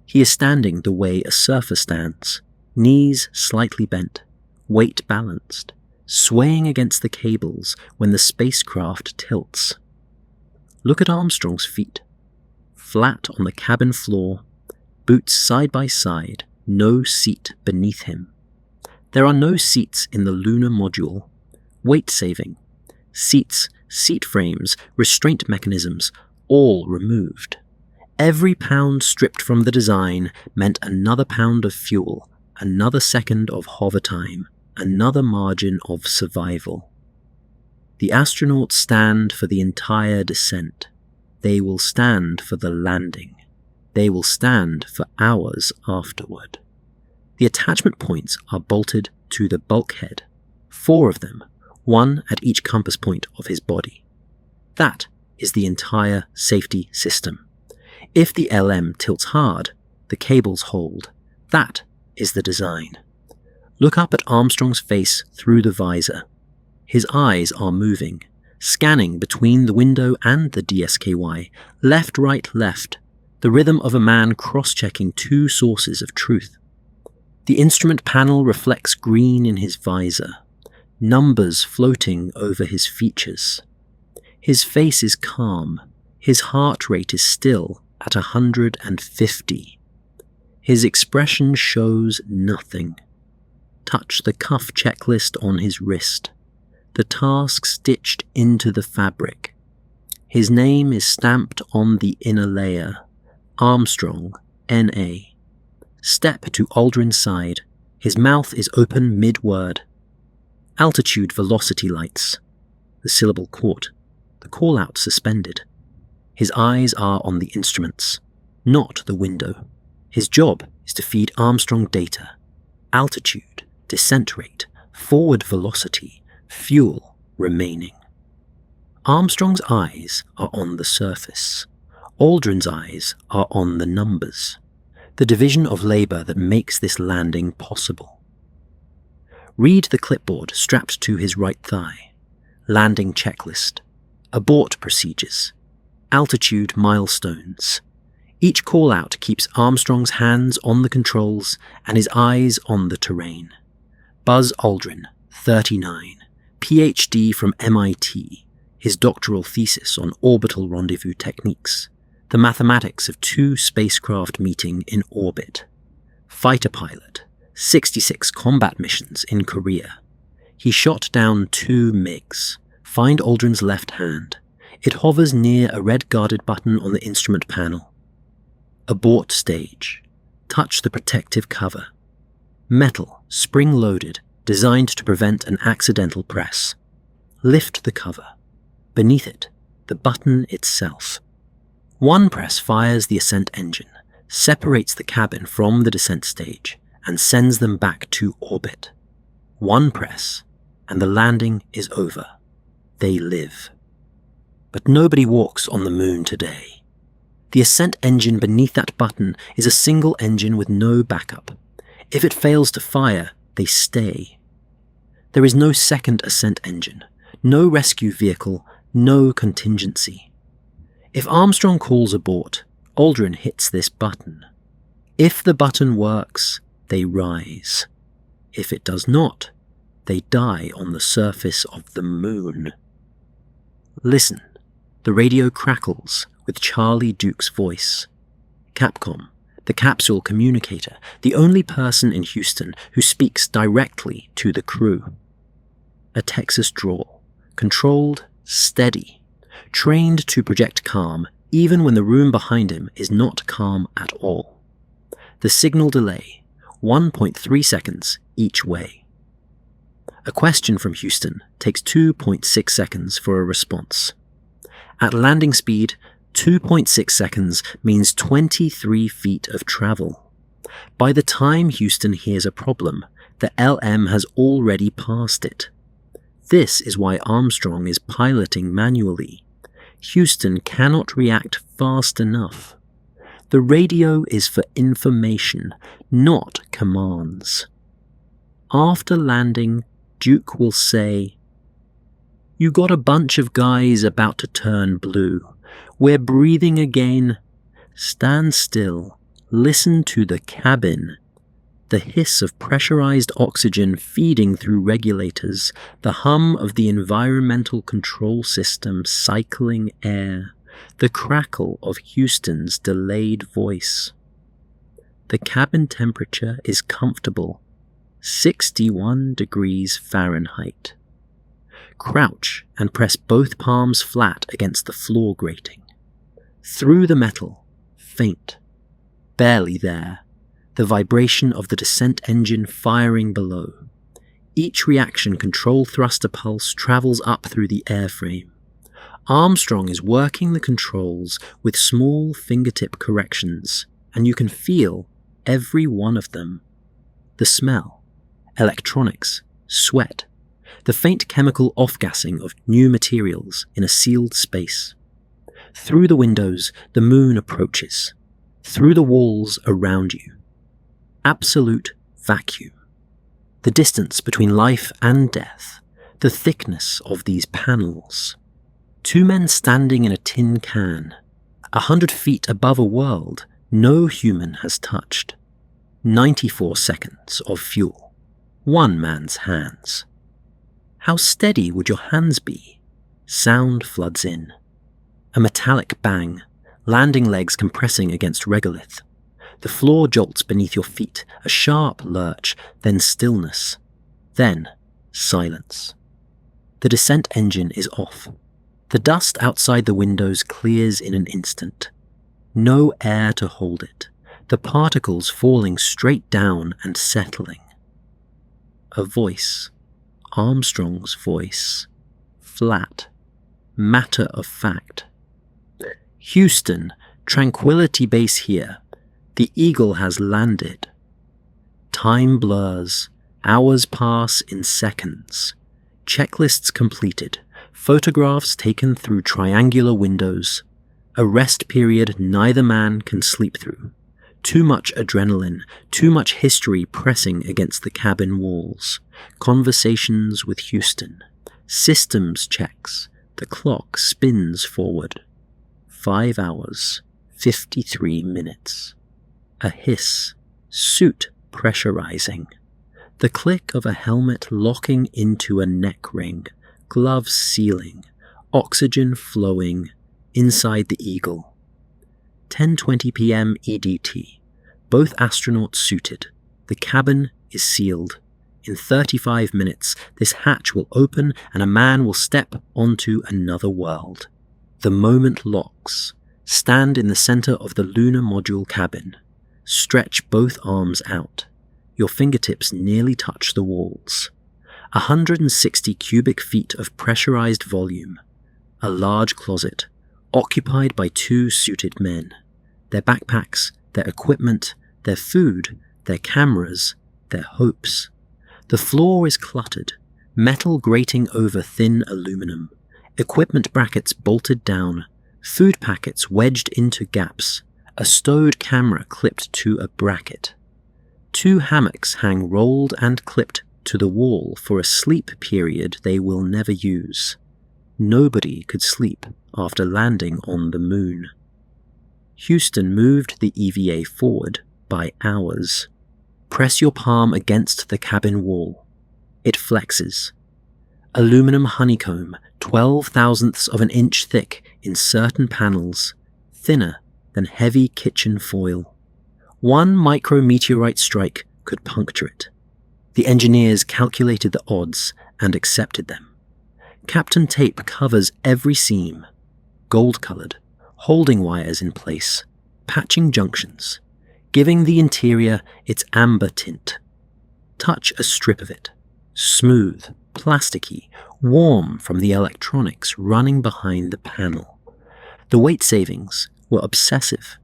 S1: He is standing the way a surfer stands, knees slightly bent, weight balanced, swaying against the cables when the spacecraft tilts. Look at Armstrong's feet. Flat on the cabin floor, boots side by side, no seat beneath him. There are no seats in the Lunar Module. Weight saving. Seats, seat frames, restraint mechanisms, all removed. Every pound stripped from the design meant another pound of fuel, another second of hover time, another margin of survival. The astronauts stand for the entire descent. They will stand for the landing. They will stand for hours afterward. The attachment points are bolted to the bulkhead, 4 of them, 1 at each compass point of his body. That is the entire safety system. If the LM tilts hard, the cables hold. That is the design. Look up at Armstrong's face through the visor. His eyes are moving, scanning between the window and the DSKY, left, right, left, the rhythm of a man cross-checking 2 sources of truth. The instrument panel reflects green in his visor, numbers floating over his features. His face is calm, his heart rate is still at 150. His expression shows nothing. Touch the cuff checklist on his wrist, the task stitched into the fabric. His name is stamped on the inner layer, Armstrong, N.A. Step to Aldrin's side. His mouth is open mid-word. Altitude velocity lights. The syllable caught. The call-out suspended. His eyes are on the instruments, not the window. His job is to feed Armstrong data. Altitude, descent rate, forward velocity, fuel remaining. Armstrong's eyes are on the surface. Aldrin's eyes are on the numbers. The division of labor that makes this landing possible. Read the clipboard strapped to his right thigh. Landing checklist. Abort procedures. Altitude milestones. Each call-out keeps Armstrong's hands on the controls and his eyes on the terrain. Buzz Aldrin, 39, PhD from MIT, his doctoral thesis on orbital rendezvous techniques, the mathematics of 2 spacecraft meeting in orbit. Fighter pilot, 66 combat missions in Korea. He shot down 2 MiGs. Find Aldrin's left hand. It hovers near a red guarded button on the instrument panel. Abort stage. Touch the protective cover. Metal, spring-loaded, designed to prevent an accidental press. Lift the cover. Beneath it, the button itself. One press fires the ascent engine, separates the cabin from the descent stage, and sends them back to orbit. One press, and the landing is over. They live. But nobody walks on the moon today. The ascent engine beneath that button is a single engine with no backup. If it fails to fire, they stay. There is no second ascent engine, no rescue vehicle, no contingency. If Armstrong calls abort, Aldrin hits this button. If the button works, they rise. If it does not, they die on the surface of the moon. Listen, the radio crackles with Charlie Duke's voice. Capcom, the capsule communicator, the only person in Houston who speaks directly to the crew. A Texas drawl, controlled, steady, trained to project calm even when the room behind him is not calm at all. The signal delay, 1.3 seconds each way. A question from Houston takes 2.6 seconds for a response. At landing speed, 2.6 seconds means 23 feet of travel. By the time Houston hears a problem, the LM has already passed it. This is why Armstrong is piloting manually. Houston cannot react fast enough. The radio is for information, not commands. After landing, Duke will say, "You got a bunch of guys about to turn blue. We're breathing again. Stand still. Listen to the cabin." The hiss of pressurized oxygen feeding through regulators, the hum of the environmental control system cycling air, the crackle of Houston's delayed voice. The cabin temperature is comfortable, 61 degrees Fahrenheit. Crouch and press both palms flat against the floor grating. Through the metal, faint, barely there, the vibration of the descent engine firing below. Each reaction control thruster pulse travels up through the airframe. Armstrong is working the controls with small fingertip corrections, and you can feel every one of them. The smell, electronics, sweat, the faint chemical off-gassing of new materials in a sealed space. Through the windows, the moon approaches. Through the walls around you. Absolute vacuum. The distance between life and death, the thickness of these panels. Two men standing in a tin can, 100 feet above a world no human has touched. 94 seconds of fuel. One man's hands. How steady would your hands be? Sound floods in. A metallic bang, landing legs compressing against regolith. The floor jolts beneath your feet, a sharp lurch, then stillness, then silence. The descent engine is off. The dust outside the windows clears in an instant. No air to hold it, the particles falling straight down and settling. A voice, Armstrong's voice, flat, matter of fact. "Houston, Tranquility Base here. The Eagle has landed." Time blurs, hours pass in seconds. Checklists completed, photographs taken through triangular windows. A rest period neither man can sleep through. Too much adrenaline, too much history pressing against the cabin walls. Conversations with Houston. Systems checks. The clock spins forward. 5 hours, 53 minutes. A hiss. Suit pressurizing. The click of a helmet locking into a neck ring. Gloves sealing. Oxygen flowing. Inside the Eagle. 10:20 p.m. EDT. Both astronauts suited. The cabin is sealed. In 35 minutes, this hatch will open and a man will step onto another world. The moment locks. Stand in the center of the Lunar Module cabin. Stretch both arms out. Your fingertips nearly touch the walls. 160 cubic feet of pressurized volume. A large closet, occupied by 2 suited men. Their backpacks, their equipment, their food, their cameras, their hopes. The floor is cluttered, metal grating over thin aluminum, equipment brackets bolted down, food packets wedged into gaps, a stowed camera clipped to a bracket. 2 hammocks hang rolled and clipped to the wall for a sleep period they will never use. Nobody could sleep after landing on the moon. Houston moved the EVA forward by hours. Press your palm against the cabin wall. It flexes. Aluminum honeycomb, 12/1000ths of an inch thick in certain panels, thinner than heavy kitchen foil. 1 micrometeorite strike could puncture it. The engineers calculated the odds and accepted them. Captain Tape covers every seam, gold-colored, holding wires in place, patching junctions, giving the interior its amber tint. Touch a strip of it, smooth, plasticky, warm from the electronics running behind the panel. The weight savings were obsessive.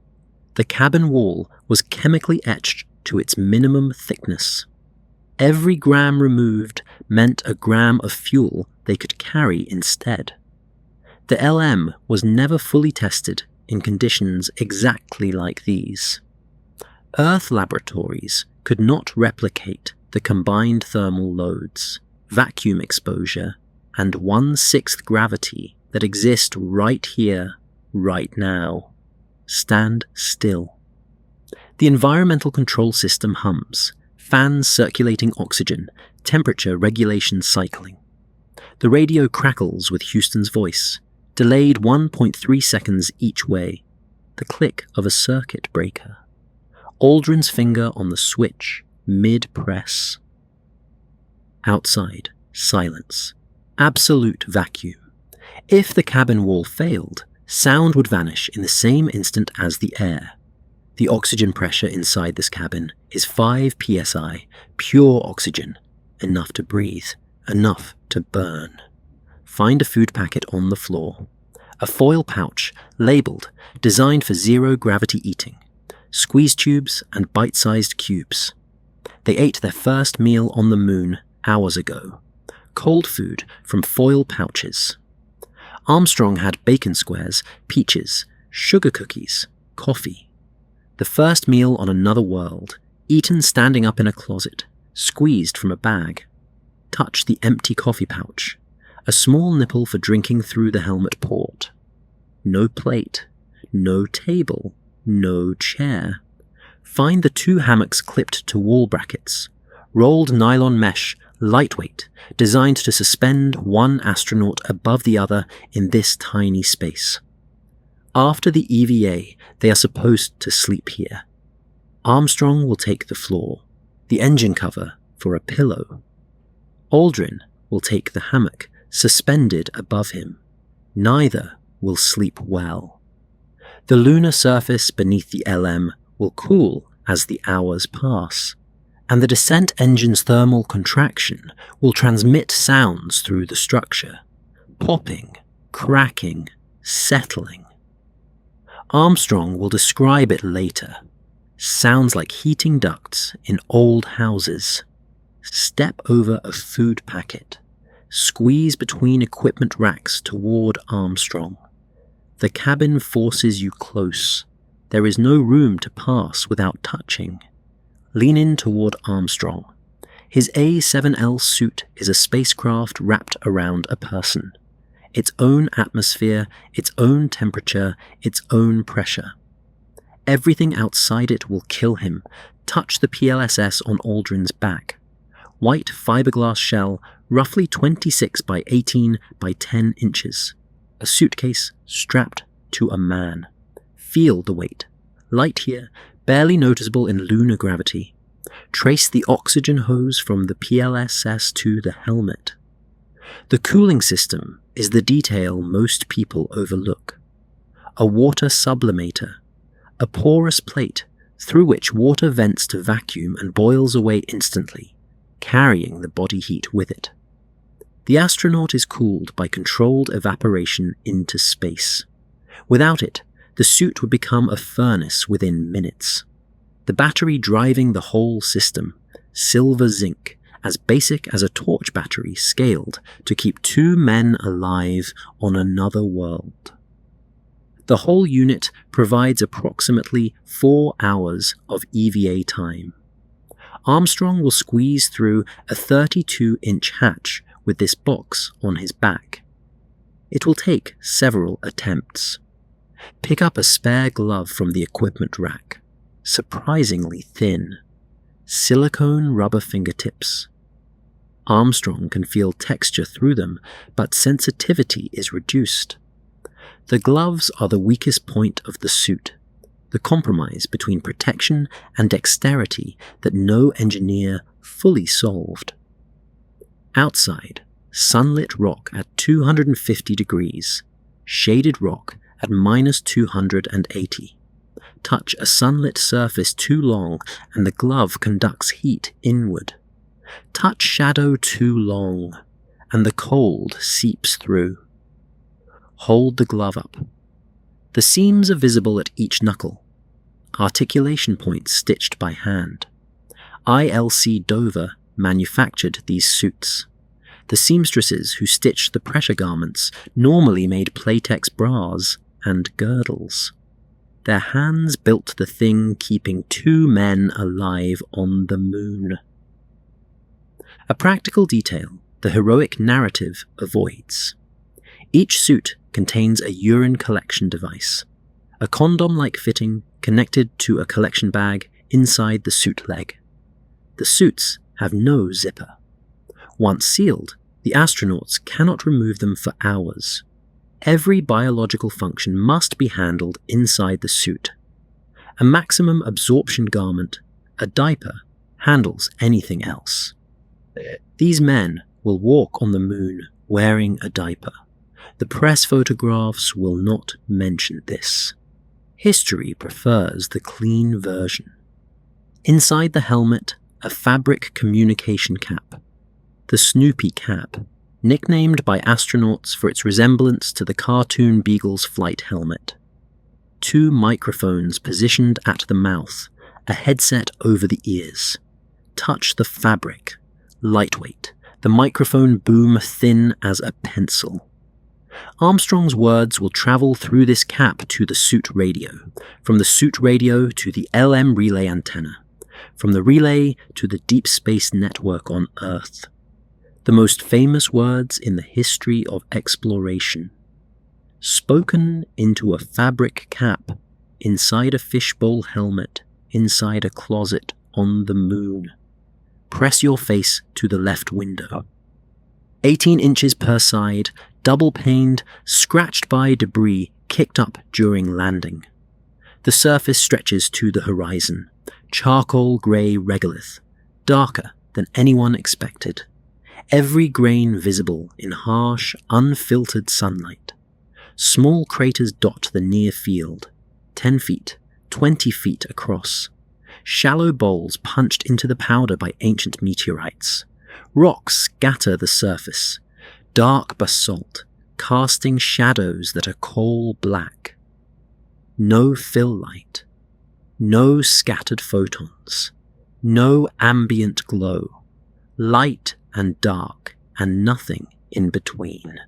S1: The cabin wall was chemically etched to its minimum thickness. Every gram removed meant a gram of fuel they could carry instead. The LM was never fully tested in conditions exactly like these. Earth laboratories could not replicate the combined thermal loads, vacuum exposure, and 1/6 gravity that exist right here, right now. Stand still. The environmental control system hums, fans circulating oxygen, temperature regulation cycling. The radio crackles with Houston's voice, delayed 1.3 seconds each way, the click of a circuit breaker. Aldrin's finger on the switch, mid-press. Outside, silence. Absolute vacuum. If the cabin wall failed, sound would vanish in the same instant as the air. The oxygen pressure inside this cabin is 5 psi, pure oxygen, enough to breathe, enough to burn. Find a food packet on the floor. A foil pouch, labeled, designed for zero-gravity eating. Squeeze tubes and bite-sized cubes. They ate their first meal on the moon hours ago. Cold food from foil pouches. Armstrong had bacon squares, peaches, sugar cookies, coffee. The first meal on another world, eaten standing up in a closet, squeezed from a bag. Touch the empty coffee pouch. A small nipple for drinking through the helmet port. No plate, no table, no chair. Find the 2 hammocks clipped to wall brackets. Rolled nylon mesh, lightweight, designed to suspend one astronaut above the other in this tiny space. After the EVA, they are supposed to sleep here. Armstrong will take the floor, the engine cover for a pillow. Aldrin will take the hammock suspended above him. Neither will sleep well. The lunar surface beneath the LM will cool as the hours pass, and the descent engine's thermal contraction will transmit sounds through the structure, popping, cracking, settling. Armstrong will describe it later. Sounds like heating ducts in old houses. Step over a food packet. Squeeze between equipment racks toward Armstrong. The cabin forces you close. There is no room to pass without touching. Lean in toward Armstrong. His A7L suit is a spacecraft wrapped around a person. Its own atmosphere, its own temperature, its own pressure. Everything outside it will kill him. Touch the PLSS on Aldrin's back. White fiberglass shell, roughly 26 by 18 by 10 inches. A suitcase strapped to a man. Feel the weight. Light here, barely noticeable in lunar gravity. Trace the oxygen hose from the PLSS to the helmet. The cooling system is the detail most people overlook. A water sublimator. A porous plate through which water vents to vacuum and boils away instantly, carrying the body heat with it. The astronaut is cooled by controlled evaporation into space. Without it, the suit would become a furnace within minutes. The battery driving the whole system, silver zinc, as basic as a torch battery scaled to keep 2 men alive on another world. The whole unit provides approximately 4 hours of EVA time. Armstrong will squeeze through a 32-inch hatch with this box on his back. It will take several attempts. Pick up a spare glove from the equipment rack. Surprisingly thin. Silicone rubber fingertips. Armstrong can feel texture through them, but sensitivity is reduced. The gloves are the weakest point of the suit, the compromise between protection and dexterity that no engineer fully solved. Outside, sunlit rock at 250 degrees, shaded rock at -280. Touch a sunlit surface too long and the glove conducts heat inward. Touch shadow too long, and the cold seeps through. Hold the glove up. The seams are visible at each knuckle. Articulation points stitched by hand. ILC Dover manufactured these suits. The seamstresses who stitched the pressure garments normally made Playtex bras and girdles. Their hands built the thing keeping 2 men alive on the moon. A practical detail the heroic narrative avoids. Each suit contains a urine collection device, a condom-like fitting connected to a collection bag inside the suit leg. The suits have no zipper. Once sealed, the astronauts cannot remove them for hours. Every biological function must be handled inside the suit. A maximum absorption garment, a diaper, handles anything else. These men will walk on the moon wearing a diaper. The press photographs will not mention this. History prefers the clean version. Inside the helmet, a fabric communication cap. The Snoopy cap, nicknamed by astronauts for its resemblance to the cartoon Beagle's flight helmet. 2 microphones positioned at the mouth, a headset over the ears. Touch the fabric. Lightweight, the microphone boom thin as a pencil. Armstrong's words will travel through this cap to the suit radio, from the suit radio to the LM relay antenna, from the relay to the deep space network on Earth. The most famous words in the history of exploration. Spoken into a fabric cap, inside a fishbowl helmet, inside a closet on the moon. Press your face to the left window. 18 inches per side, double-paned, scratched by debris kicked up during landing. The surface stretches to the horizon, charcoal grey regolith, darker than anyone expected. Every grain visible in harsh, unfiltered sunlight. Small craters dot the near field, 10 feet, 20 feet across. Shallow bowls punched into the powder by ancient meteorites. Rocks scatter the surface. Dark basalt, casting shadows that are coal black. No fill light. No scattered photons. No ambient glow. Light and dark, and nothing in between.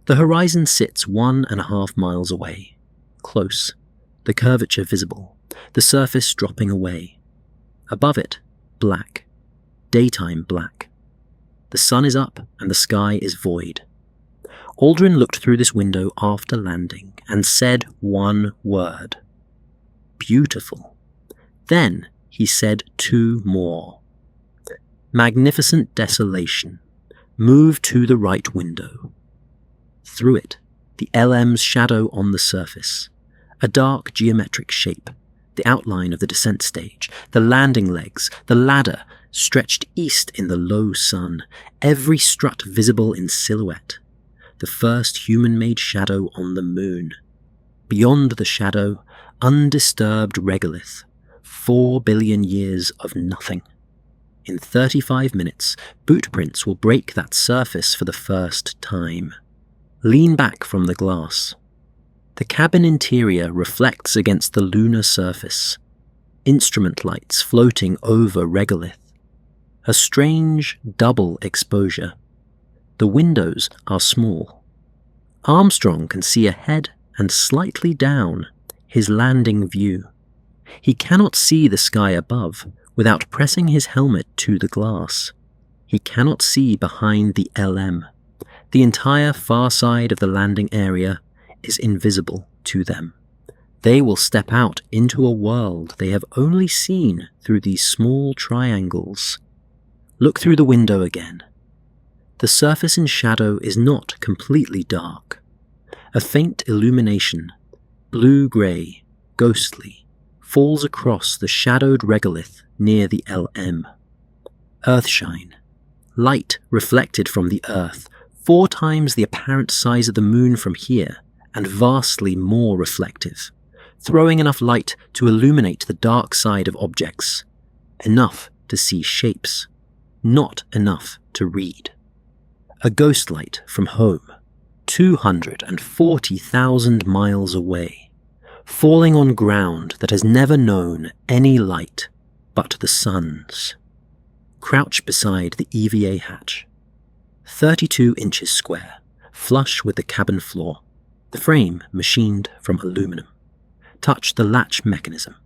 S1: The horizon sits 1.5 miles away. Close. The curvature visible. The surface dropping away. Above it, black. Daytime black. The sun is up and the sky is void. Aldrin looked through this window after landing and said one word. Beautiful. Then he said 2 more. Magnificent desolation. Move to the right window. Through it, the LM's shadow on the surface. A dark geometric shape. The outline of the descent stage, the landing legs, the ladder, stretched east in the low sun, every strut visible in silhouette. The first human-made shadow on the moon. Beyond the shadow, undisturbed regolith, 4 billion years of nothing. In 35 minutes, boot prints will break that surface for the first time. Lean back from the glass. The cabin interior reflects against the lunar surface. Instrument lights floating over regolith. A strange double exposure. The windows are small. Armstrong can see ahead and slightly down his landing view. He cannot see the sky above without pressing his helmet to the glass. He cannot see behind the LM. The entire far side of the landing area is invisible to them. They will step out into a world they have only seen through these small triangles. Look through the window again. The surface in shadow is not completely dark. A faint illumination, blue-grey, ghostly, falls across the shadowed regolith near the LM. Earthshine. Light reflected from the Earth, 4 times the apparent size of the moon from here, and vastly more reflective, throwing enough light to illuminate the dark side of objects. Enough to see shapes, not enough to read. A ghost light from home, 240,000 miles away, falling on ground that has never known any light but the sun's. Crouch beside the EVA hatch. 32 inches square, flush with the cabin floor, the frame machined from aluminum. Touch the latch mechanism.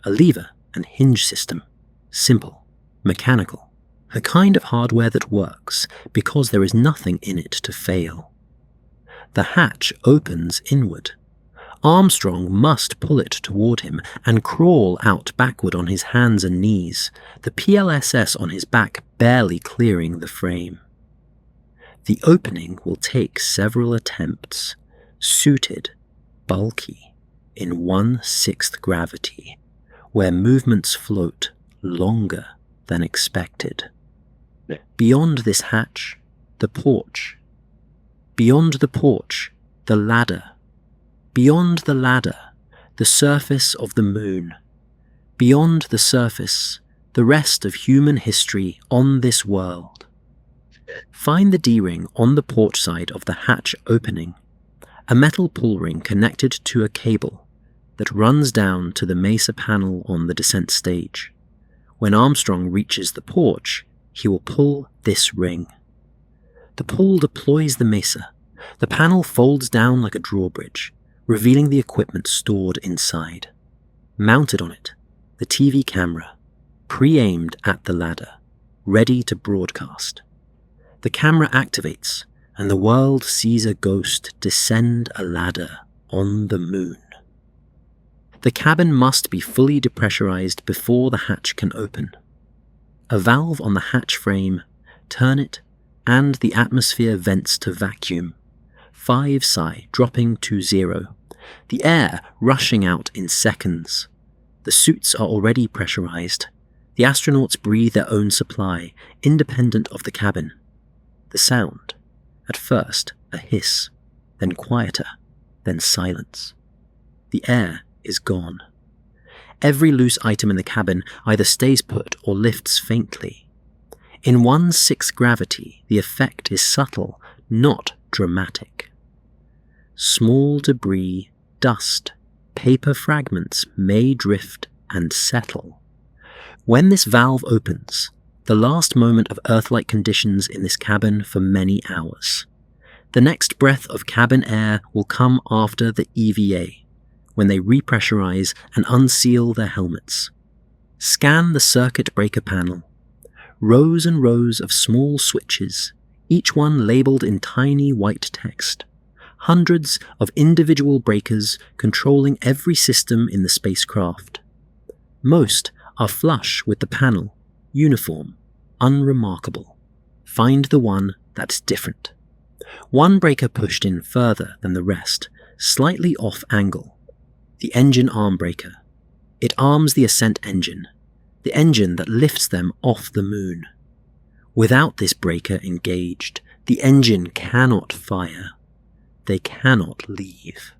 S1: A lever and hinge system. Simple, mechanical. The kind of hardware that works because there is nothing in it to fail. The hatch opens inward. Armstrong must pull it toward him and crawl out backward on his hands and knees, the PLSS on his back barely clearing the frame. The opening will take several attempts, suited, bulky, in 1/6 gravity, where movements float longer than expected. Beyond this hatch, the porch. Beyond the porch, the ladder. Beyond the ladder, the surface of the moon. Beyond the surface, the rest of human history on this world. Find the D-ring on the porch side of the hatch opening, a metal pull ring connected to a cable that runs down to the mesa panel on the descent stage. When Armstrong reaches the porch, he will pull this ring. The pull deploys the mesa. The panel folds down like a drawbridge, revealing the equipment stored inside. Mounted on it, the TV camera, pre-aimed at the ladder, ready to broadcast. The camera activates, and the world sees a ghost descend a ladder on the moon. The cabin must be fully depressurized before the hatch can open. A valve on the hatch frame, turn it, and the atmosphere vents to vacuum. 5 psi dropping to 0. The air rushing out in seconds. The suits are already pressurized. The astronauts breathe their own supply, independent of the cabin. The sound. At first, a hiss, then quieter, then silence. The air is gone. Every loose item in the cabin either stays put or lifts faintly. In 1/6 gravity, the effect is subtle, not dramatic. Small debris, dust, paper fragments may drift and settle. When this valve opens, the last moment of Earth-like conditions in this cabin for many hours. The next breath of cabin air will come after the EVA, when they repressurize and unseal their helmets. Scan the circuit breaker panel. Rows and rows of small switches, each one labeled in tiny white text. Hundreds of individual breakers controlling every system in the spacecraft. Most are flush with the panel, uniform, unremarkable. Find the one that's different. One breaker pushed in further than the rest, slightly off angle. The engine arm breaker. It arms the ascent engine, the engine that lifts them off the moon. Without this breaker engaged, the engine cannot fire. They cannot leave.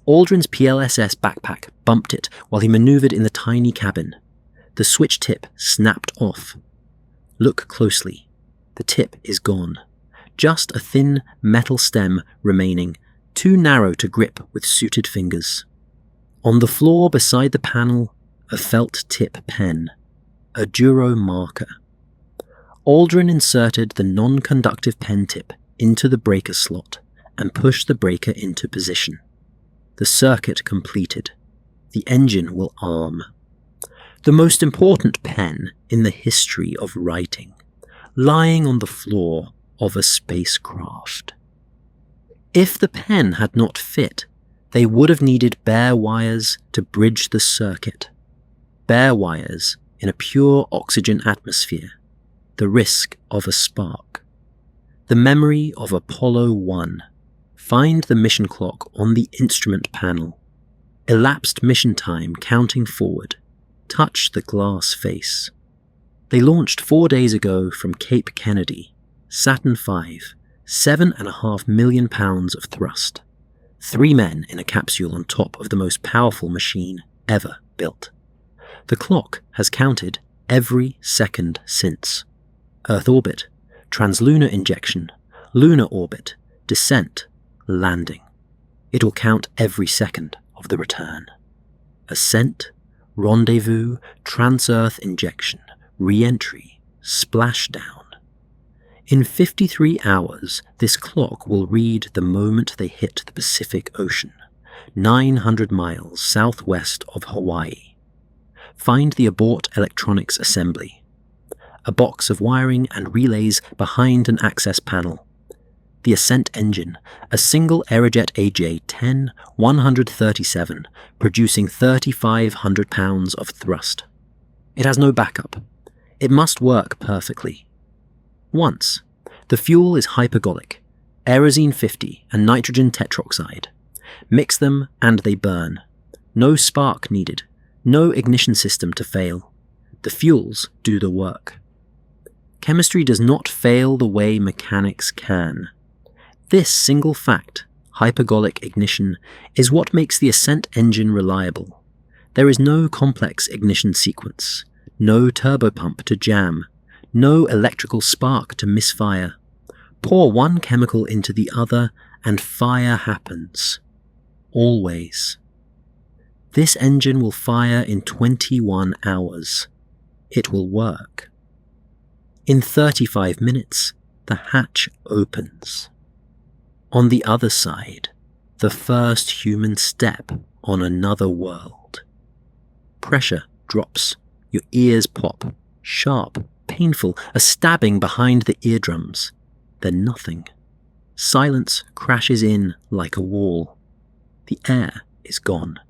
S1: Aldrin's PLSS backpack bumped it while he maneuvered in the tiny cabin. The switch tip snapped off. Look closely. The tip is gone. Just a thin metal stem remaining, too narrow to grip with suited fingers. On the floor beside the panel, a felt tip pen, a Duro marker. Aldrin inserted the non-conductive pen tip into the breaker slot and pushed the breaker into position. The circuit completed. The engine will arm. The most important pen in the history of writing, lying on the floor of a spacecraft. If the pen had not fit, they would have needed bare wires to bridge the circuit. Bare wires in a pure oxygen atmosphere. The risk of a spark. The memory of Apollo 1. Find the mission clock on the instrument panel. Elapsed mission time counting forward. Touch the glass face. They launched 4 days ago from Cape Kennedy. Saturn V. 7.5 million pounds of thrust. 3 men in a capsule on top of the most powerful machine ever built. The clock has counted every second since. Earth orbit, translunar injection, lunar orbit, descent, landing. It will count every second of the return. Ascent, rendezvous, trans-Earth injection, re-entry, splashdown. In 53 hours, this clock will read the moment they hit the Pacific Ocean, 900 miles southwest of Hawaii. Find the abort electronics assembly. A box of wiring and relays behind an access panel. The Ascent engine, a single Aerojet AJ-10-137, producing 3,500 pounds of thrust. It has no backup. It must work perfectly. Once, the fuel is hypergolic, Aerosine 50 and nitrogen tetroxide. Mix them and they burn. No spark needed, no ignition system to fail. The fuels do the work. Chemistry does not fail the way mechanics can. This single fact, hypergolic ignition, is what makes the Ascent engine reliable. There is no complex ignition sequence, no turbopump to jam, no electrical spark to misfire. Pour one chemical into the other and fire happens. Always. This engine will fire in 21 hours. It will work. In 35 minutes, the hatch opens. On the other side, the first human step on another world. Pressure drops. Your ears pop. Sharp, painful, a stabbing behind the eardrums. Then nothing. Silence crashes in like a wall. The air is gone.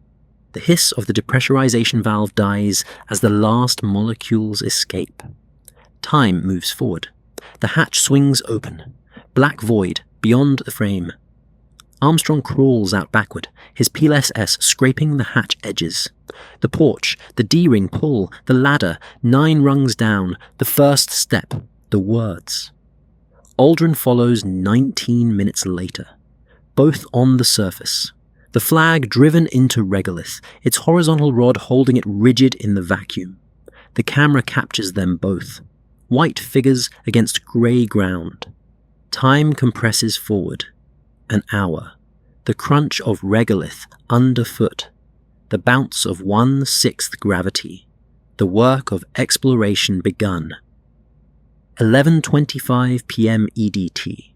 S1: The hiss of the depressurization valve dies as the last molecules escape. Time moves forward. The hatch swings open. Black void beyond the frame. Armstrong crawls out backward, his PLSS scraping the hatch edges. The porch, the D-ring pull, the ladder, 9 rungs down, the first step, the words. Aldrin follows 19 minutes later, both on the surface. The flag driven into regolith, its horizontal rod holding it rigid in the vacuum. The camera captures them both. White figures against grey ground. Time compresses forward. An hour. The crunch of regolith underfoot. The bounce of 1/6 gravity. The work of exploration begun. 11:25 p.m. EDT.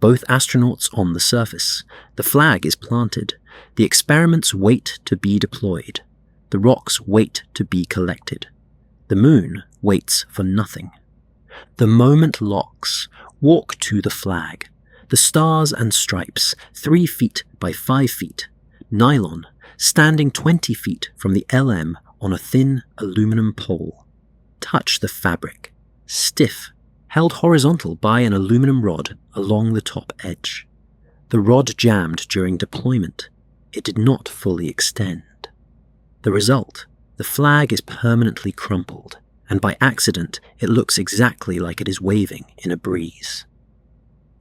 S1: Both astronauts on the surface. The flag is planted. The experiments wait to be deployed. The rocks wait to be collected. The moon waits for nothing. The moment locks. Walk to the flag. The stars and stripes, 3 feet by 5 feet. Nylon, standing 20 feet from the LM on a thin aluminum pole. Touch the fabric. Stiff, held horizontal by an aluminum rod along the top edge. The rod jammed during deployment. It did not fully extend. The result, the flag is permanently crumpled, and by accident it looks exactly like it is waving in a breeze.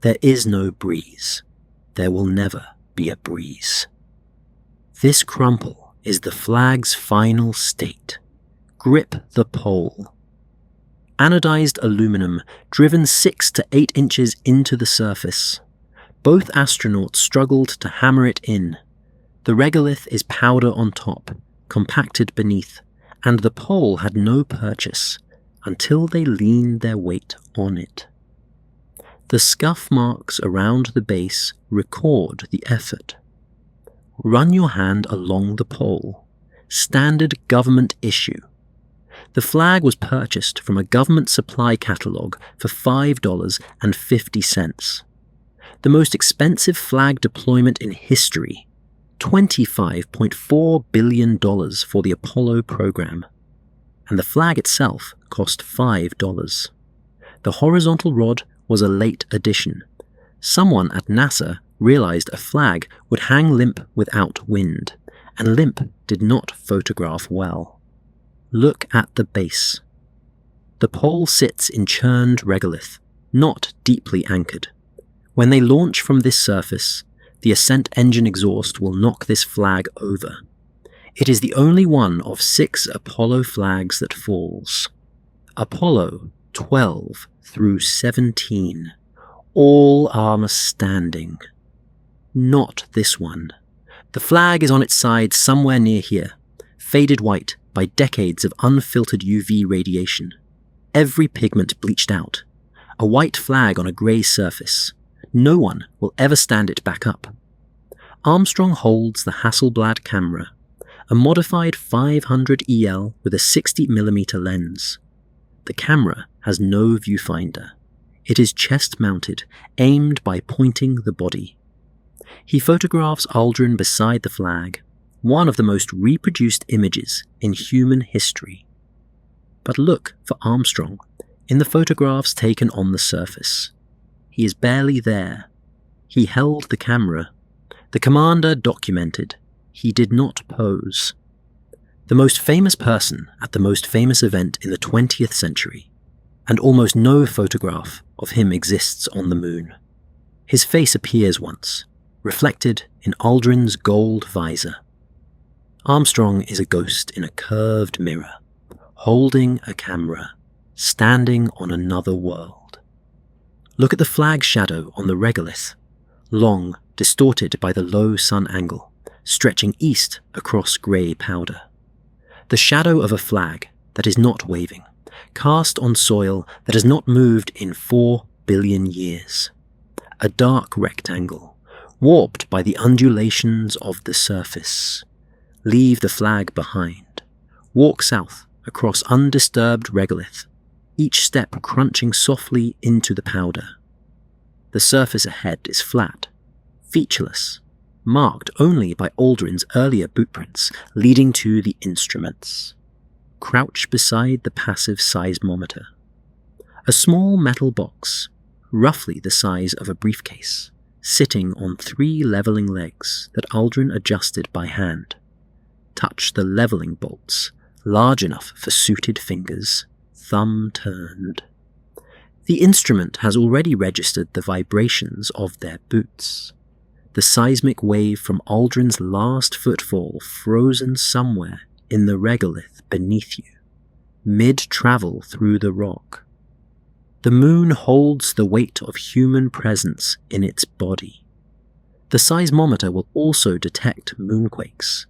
S1: There is no breeze. There will never be a breeze. This crumple is the flag's final state. Grip the pole. Anodized aluminum driven 6 to 8 inches into the surface. Both astronauts struggled to hammer it in. The regolith is powder on top, compacted beneath, and the pole had no purchase until they leaned their weight on it. The scuff marks around the base record the effort. Run your hand along the pole. Standard government issue. The flag was purchased from a government supply catalogue for $5.50. The most expensive flag deployment in history, $25.4 billion for the Apollo program. And the flag itself cost $5. The horizontal rod was a late addition. Someone at NASA realized a flag would hang limp without wind, and limp did not photograph well. Look at the base. The pole sits in churned regolith, not deeply anchored. When they launch from this surface, the ascent engine exhaust will knock this flag over. It is the only one of 6 Apollo flags that falls. Apollo 12 through 17. All are standing. Not this one. The flag is on its side somewhere near here, faded white by decades of unfiltered UV radiation. Every pigment bleached out. A white flag on a grey surface. No one will ever stand it back up. Armstrong holds the Hasselblad camera, a modified 500 EL with a 60mm lens. The camera has no viewfinder. It is chest-mounted, aimed by pointing the body. He photographs Aldrin beside the flag, one of the most reproduced images in human history. But look for Armstrong in the photographs taken on the surface. He is barely there. He held the camera. The commander documented. He did not pose. The most famous person at the most famous event in the 20th century, and almost no photograph of him exists on the moon. His face appears once, reflected in Aldrin's gold visor. Armstrong is a ghost in a curved mirror, holding a camera, standing on another world. Look at the flag shadow on the regolith, long, distorted by the low sun angle, stretching east across grey powder. The shadow of a flag that is not waving, cast on soil that has not moved in 4 billion years. A dark rectangle, warped by the undulations of the surface. Leave the flag behind. Walk south across undisturbed regolith, each step crunching softly into the powder. The surface ahead is flat, featureless, marked only by Aldrin's earlier bootprints leading to the instruments. Crouch beside the passive seismometer. A small metal box, roughly the size of a briefcase, sitting on 3 leveling legs that Aldrin adjusted by hand. Touch the leveling bolts, large enough for suited fingers, thumb turned. The instrument has already registered the vibrations of their boots. The seismic wave from Aldrin's last footfall frozen somewhere in the regolith beneath you, mid-travel through the rock. The moon holds the weight of human presence in its body. The seismometer will also detect moonquakes,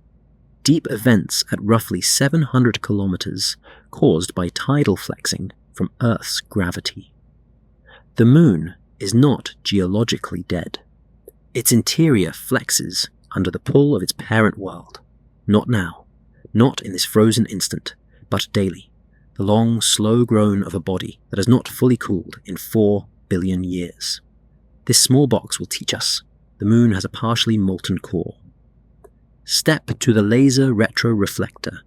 S1: deep events at roughly 700 kilometers caused by tidal flexing from Earth's gravity. The moon is not geologically dead. Its interior flexes under the pull of its parent world. Not now, not in this frozen instant, but daily, the long, slow groan of a body that has not fully cooled in 4 billion years. This small box will teach us the moon has a partially molten core. Step to the laser retroreflector,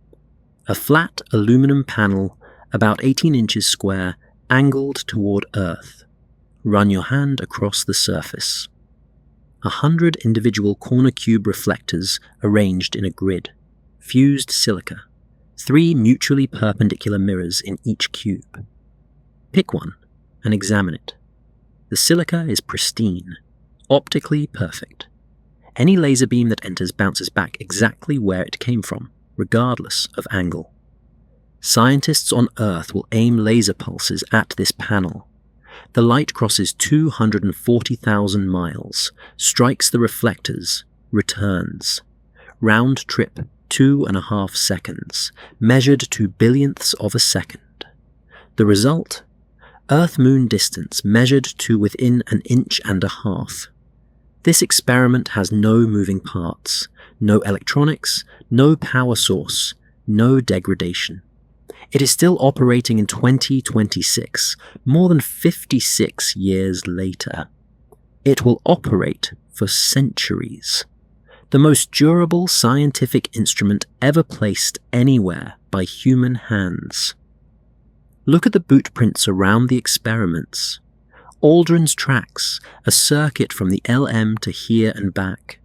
S1: a flat aluminum panel about 18 inches square, angled toward Earth. Run your hand across the surface. 100 individual corner cube reflectors arranged in a grid, fused silica, 3 mutually perpendicular mirrors in each cube. Pick one and examine it. The silica is pristine, optically perfect. Any laser beam that enters bounces back exactly where it came from, regardless of angle. Scientists on Earth will aim laser pulses at this panel. The light crosses 240,000 miles, strikes the reflectors, returns. Round trip 2.5 seconds, measured to billionths of a second. The result? Earth-Moon distance measured to within 1.5 inches. This experiment has no moving parts, no electronics, no power source, no degradation. It is still operating in 2026, more than 56 years later. It will operate for centuries. The most durable scientific instrument ever placed anywhere by human hands. Look at the boot prints around the experiments. Aldrin's tracks, a circuit from the LM to here and back.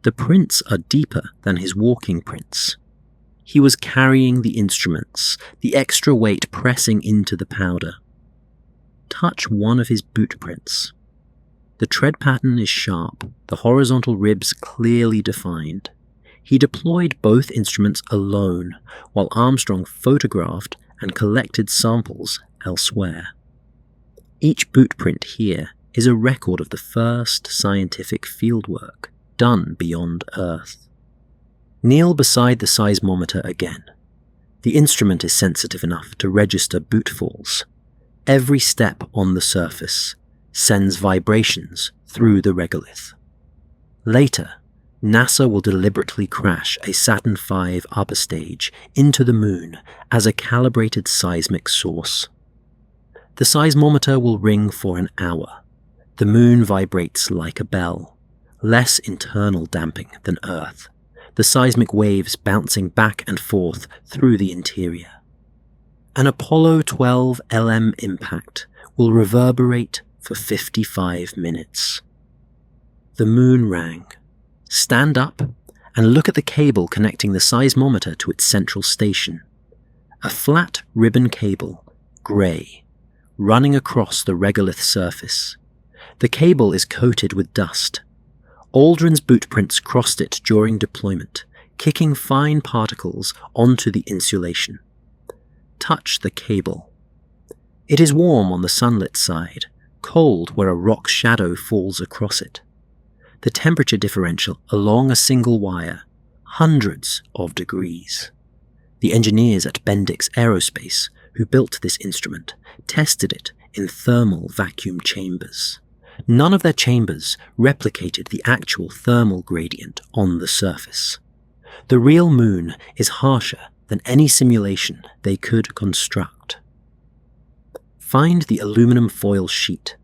S1: The prints are deeper than his walking prints. He was carrying the instruments, the extra weight pressing into the powder. Touch one of his boot prints. The tread pattern is sharp, the horizontal ribs clearly defined. He deployed both instruments alone, while Armstrong photographed and collected samples elsewhere. Each boot print here is a record of the first scientific fieldwork done beyond Earth. Kneel beside the seismometer again. The instrument is sensitive enough to register boot falls. Every step on the surface sends vibrations through the regolith. Later, NASA will deliberately crash a Saturn V upper stage into the Moon as a calibrated seismic source. The seismometer will ring for an hour. The Moon vibrates like a bell, less internal damping than Earth, the seismic waves bouncing back and forth through the interior. An Apollo 12 LM impact will reverberate for 55 minutes. The Moon rang. Stand up and look at the cable connecting the seismometer to its central station. A flat ribbon cable, grey, running across the regolith surface. The cable is coated with dust. Aldrin's boot prints crossed it during deployment, kicking fine particles onto the insulation. Touch the cable. It is warm on the sunlit side, cold where a rock shadow falls across it. The temperature differential along a single wire, hundreds of degrees. The engineers at Bendix Aerospace, who built this instrument, tested it in thermal vacuum chambers. None of their chambers replicated the actual thermal gradient on the surface. The real Moon is harsher than any simulation they could construct. Find the aluminum foil sheet.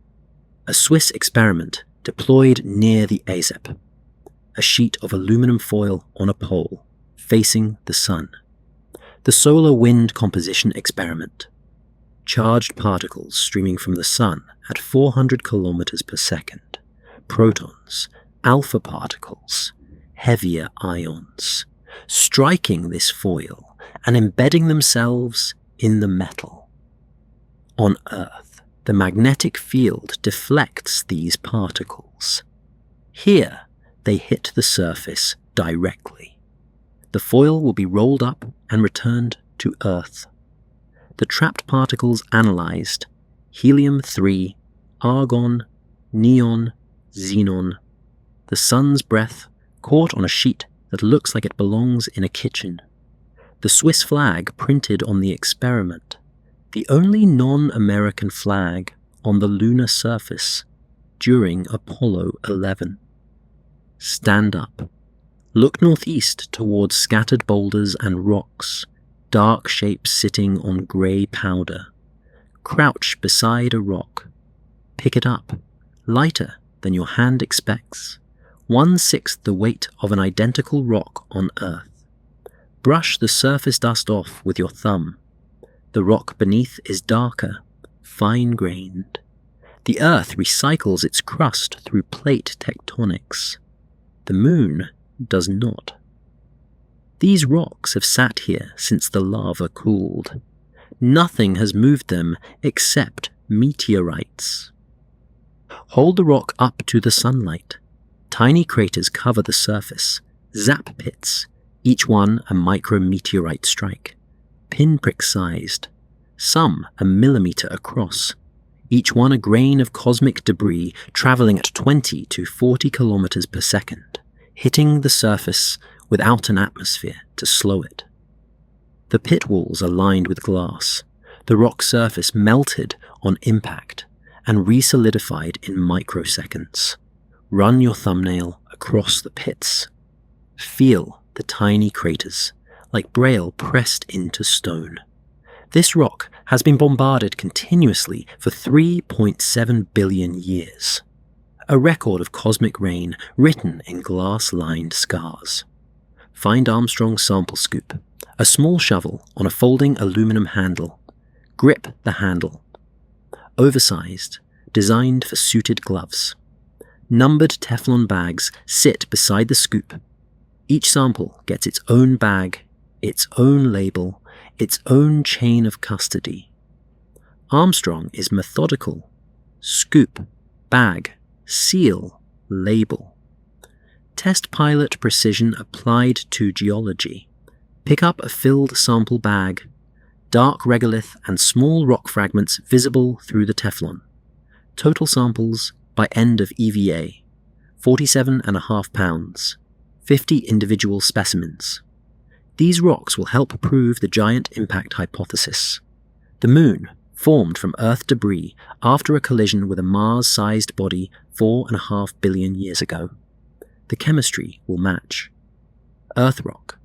S1: A Swiss experiment deployed near the ASEP. A sheet of aluminum foil on a pole, facing the sun. The solar wind composition experiment. Charged particles streaming from the sun at 400 kilometers per second. Protons, alpha particles, heavier ions, striking this foil and embedding themselves in the metal. On Earth, the magnetic field deflects these particles. Here, they hit the surface directly. The foil will be rolled up and returned to Earth. The trapped particles analyzed: helium-3, argon, neon, xenon. The sun's breath caught on a sheet that looks like it belongs in a kitchen. The Swiss flag printed on the experiment. The only non-American flag on the lunar surface during Apollo 11. Stand up. Look northeast towards scattered boulders and rocks, dark shapes sitting on grey powder. Crouch beside a rock. Pick it up, lighter than your hand expects, 1/6 the weight of an identical rock on Earth. Brush the surface dust off with your thumb. The rock beneath is darker, fine-grained. The Earth recycles its crust through plate tectonics. The Moon does not. These rocks have sat here since the lava cooled. Nothing has moved them except meteorites. Hold the rock up to the sunlight. Tiny craters cover the surface, zap pits, each one a micrometeorite strike, pinprick-sized, some a millimeter across, each one a grain of cosmic debris traveling at 20 to 40 kilometers per second, hitting the surface without an atmosphere to slow it. The pit walls are lined with glass, the rock surface melted on impact and re-solidified in microseconds. Run your thumbnail across the pits. Feel the tiny craters, like braille pressed into stone. This rock has been bombarded continuously for 3.7 billion years. A record of cosmic rain written in glass-lined scars. Find Armstrong's sample scoop, a small shovel on a folding aluminum handle. Grip the handle. Oversized, designed for suited gloves. Numbered Teflon bags sit beside the scoop. Each sample gets its own bag, its own label, its own chain of custody. Armstrong is methodical. Scoop, bag, seal, label. Test pilot precision applied to geology. Pick up a filled sample bag. Dark regolith and small rock fragments visible through the Teflon. Total samples by end of EVA, 47.5 pounds, 50 individual specimens. These rocks will help prove the giant impact hypothesis. The Moon formed from Earth debris after a collision with a Mars-sized body 4.5 billion years ago. The chemistry will match. Earth rock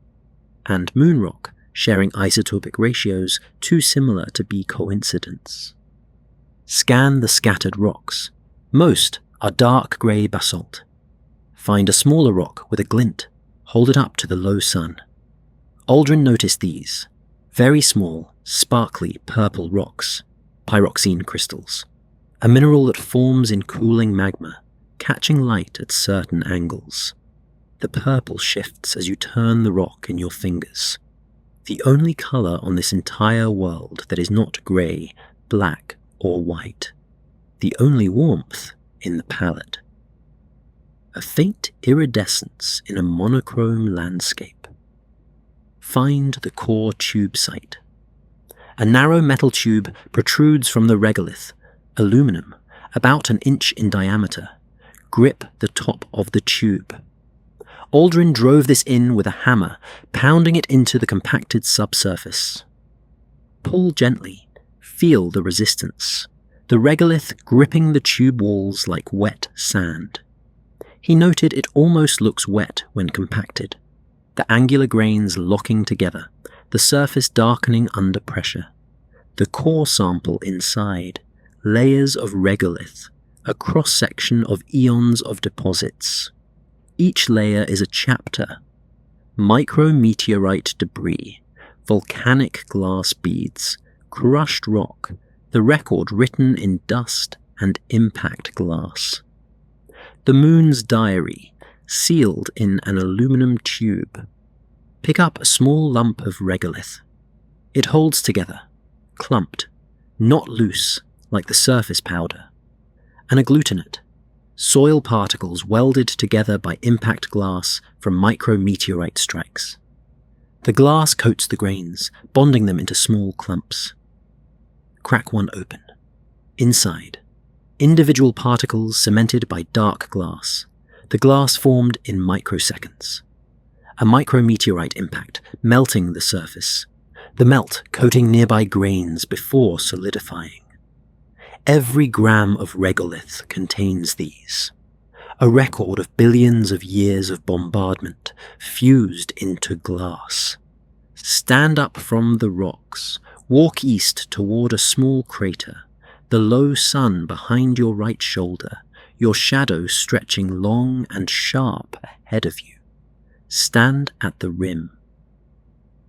S1: and Moon rock sharing isotopic ratios too similar to be coincidence. Scan the scattered rocks. Most are dark grey basalt. Find a smaller rock with a glint. Hold it up to the low sun. Aldrin noticed these, very small, sparkly purple rocks, pyroxene crystals, a mineral that forms in cooling magma, catching light at certain angles. The purple shifts as you turn the rock in your fingers. The only colour on this entire world that is not grey, black, or white. The only warmth in the palette. A faint iridescence in a monochrome landscape. Find the core tube site. A narrow metal tube protrudes from the regolith, aluminum, about an inch in diameter. Grip the top of the tube. Aldrin drove this in with a hammer, pounding it into the compacted subsurface. Pull gently. Feel the resistance. The regolith gripping the tube walls like wet sand. He noted it almost looks wet when compacted. The angular grains locking together, the surface darkening under pressure. The core sample inside, layers of regolith, a cross-section of eons of deposits. Each layer is a chapter. Micrometeorite debris, volcanic glass beads, crushed rock, the record written in dust and impact glass. The Moon's diary, sealed in an aluminum tube. Pick up a small lump of regolith. It holds together, clumped, not loose like the surface powder. An agglutinate, soil particles welded together by impact glass from micrometeorite strikes. The glass coats the grains, bonding them into small clumps. Crack one open. Inside, individual particles cemented by dark glass. The glass formed in microseconds. A micrometeorite impact, melting the surface. The melt coating nearby grains before solidifying. Every gram of regolith contains these. A record of billions of years of bombardment fused into glass. Stand up from the rocks. Walk east toward a small crater. The low sun behind your right shoulder, your shadow stretching long and sharp ahead of you. Stand at the rim.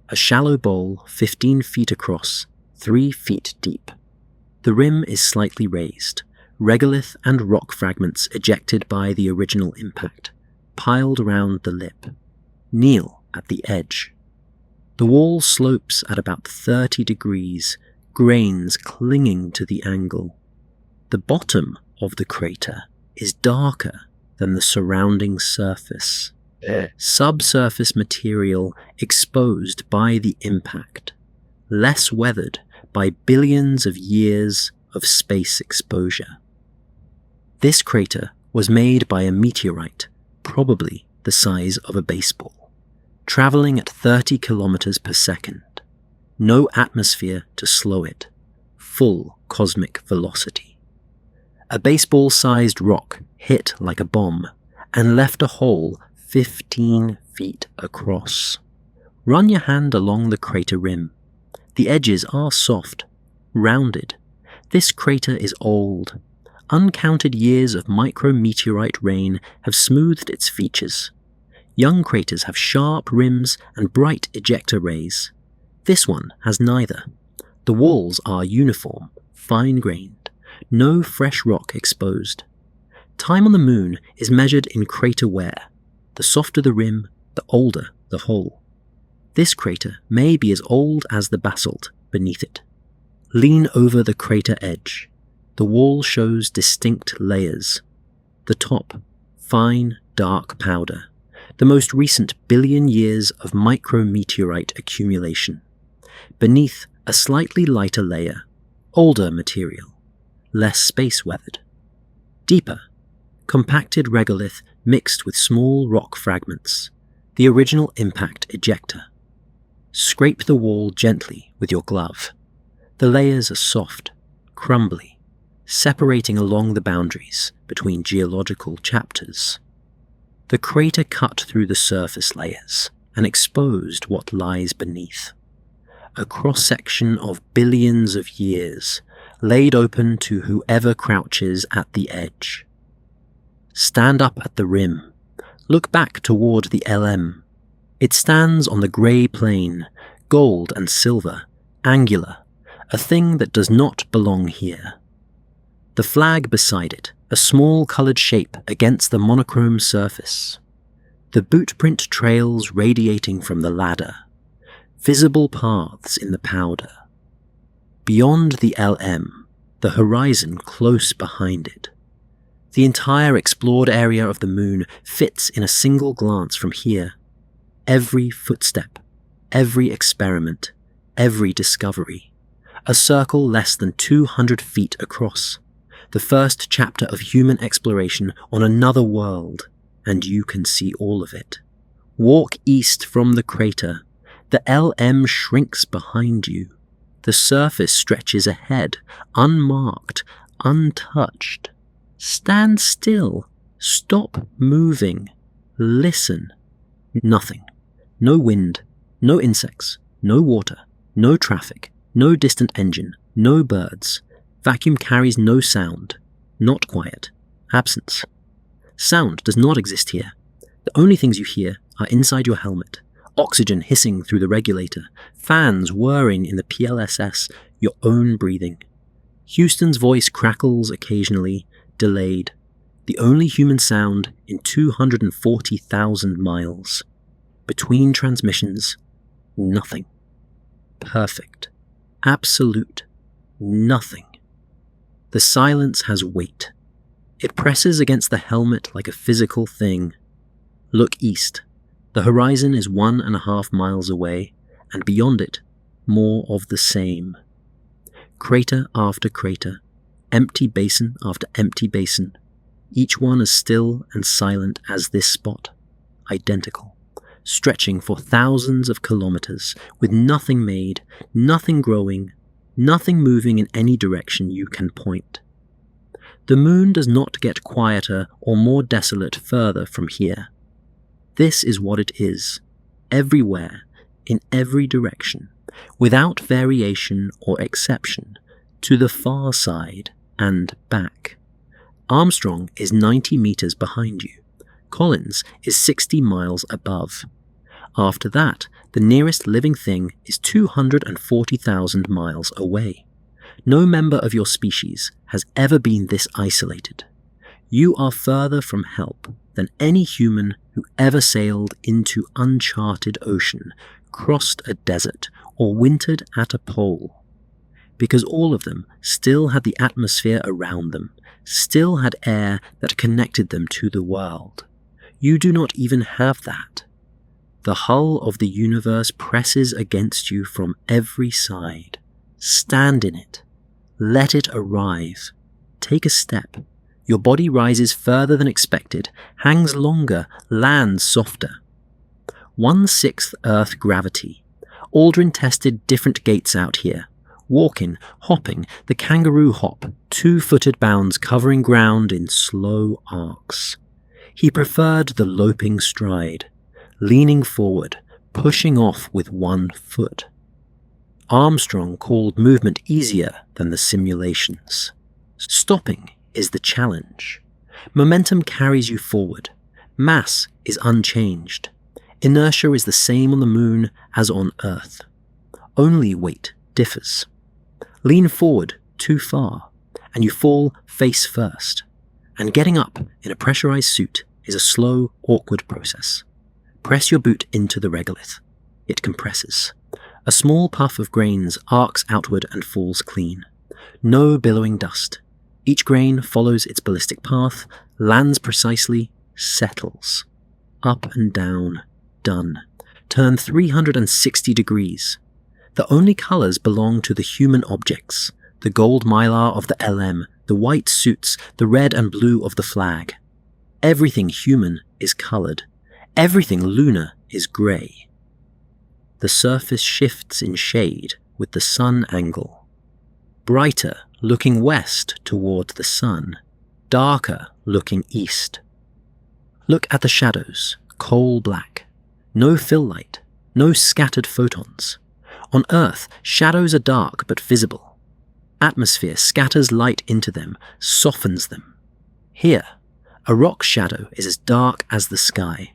S1: A shallow bowl 15 feet across, 3 feet deep. The rim is slightly raised, regolith and rock fragments ejected by the original impact, piled around the lip. Kneel at the edge. The wall slopes at about 30 degrees, grains clinging to the angle. The bottom of the crater is darker, than the surrounding surface. Subsurface material exposed by the impact, less weathered by billions of years of space exposure. This crater was made by a meteorite, probably the size of a baseball, traveling at 30 kilometers per second. No atmosphere to slow it, full cosmic velocity. A baseball-sized rock hit like a bomb and left a hole 15 feet across. Run your hand along the crater rim. The edges are soft, rounded. This crater is old. Uncounted years of micrometeorite rain have smoothed its features. Young craters have sharp rims and bright ejector rays. This one has neither. The walls are uniform, fine-grained, no fresh rock exposed. Time on the moon is measured in crater wear. The softer the rim, the older the hole. This crater may be as old as the basalt beneath it. Lean over the crater edge. The wall shows distinct layers. The top, fine, dark powder. The most recent billion years of micrometeorite accumulation. Beneath, a slightly lighter layer, older material, less space-weathered. Deeper, compacted regolith mixed with small rock fragments, the original impact ejector. Scrape the wall gently with your glove. The layers are soft, crumbly, separating along the boundaries between geological chapters. The crater cut through the surface layers and exposed what lies beneath. A cross-section of billions of years, laid open to whoever crouches at the edge. Stand up at the rim. Look back toward the LM. It stands on the grey plain, gold and silver, angular, a thing that does not belong here. The flag beside it, a small coloured shape against the monochrome surface. The bootprint trails radiating from the ladder. Visible paths in the powder. Beyond the LM, the horizon close behind it. The entire explored area of the moon fits in a single glance from here. Every footstep, every experiment, every discovery. A circle less than 200 feet across. The first chapter of human exploration on another world, and you can see all of it. Walk east from the crater. The LM shrinks behind you. The surface stretches ahead, unmarked, untouched. Stand still. Stop moving. Listen. Nothing. No wind. No insects. No water. No traffic. No distant engine. No birds. Vacuum carries no sound. Not quiet. Absence. Sound does not exist here. The only things you hear are inside your helmet. Oxygen hissing through the regulator, fans whirring in the PLSS, your own breathing. Houston's voice crackles occasionally, delayed. The only human sound in 240,000 miles. Between transmissions, nothing. Perfect. Absolute. Nothing. The silence has weight. It presses against the helmet like a physical thing. Look east. The horizon is 1.5 miles away, and beyond it, more of the same. Crater after crater, empty basin after empty basin, each one as still and silent as this spot, identical, stretching for thousands of kilometers, with nothing made, nothing growing, nothing moving in any direction you can point. The moon does not get quieter or more desolate further from here. This is what it is, everywhere, in every direction, without variation or exception, to the far side and back. Armstrong is 90 meters behind you. Collins is 60 miles above. After that, the nearest living thing is 240,000 miles away. No member of your species has ever been this isolated. You are further from help than any human who ever sailed into uncharted ocean, crossed a desert, or wintered at a pole. because all of them still had the atmosphere around them, still had air that connected them to the world. You do not even have that. The hull of the universe presses against you from every side. Stand in it. Let it arrive. Take a step. Your body rises further than expected, hangs longer, lands softer. 1/6 Earth gravity. Aldrin tested different gaits out here. Walking, hopping, the kangaroo hop, 2-footed bounds covering ground in slow arcs. He preferred the loping stride, leaning forward, pushing off with 1 foot. Armstrong called movement easier than the simulations. Stopping is the challenge. Momentum carries you forward. Mass is unchanged. Inertia is the same on the Moon as on Earth. Only weight differs. Lean forward too far, and you fall face first. And getting up in a pressurized suit is a slow, awkward process. Press your boot into the regolith. It compresses. A small puff of grains arcs outward and falls clean. No billowing dust. Each grain follows its ballistic path, lands precisely, settles. Up and down. Done. Turn 360 degrees. The only colors belong to the human objects. The gold mylar of the LM, the white suits, the red and blue of the flag. Everything human is colored. Everything lunar is gray. The surface shifts in shade with the sun angle. Brighter, looking west toward the sun. Darker, looking east. Look at the shadows, coal black. No fill light, no scattered photons. On Earth, shadows are dark but visible. Atmosphere scatters light into them, softens them. Here, a rock shadow is as dark as the sky.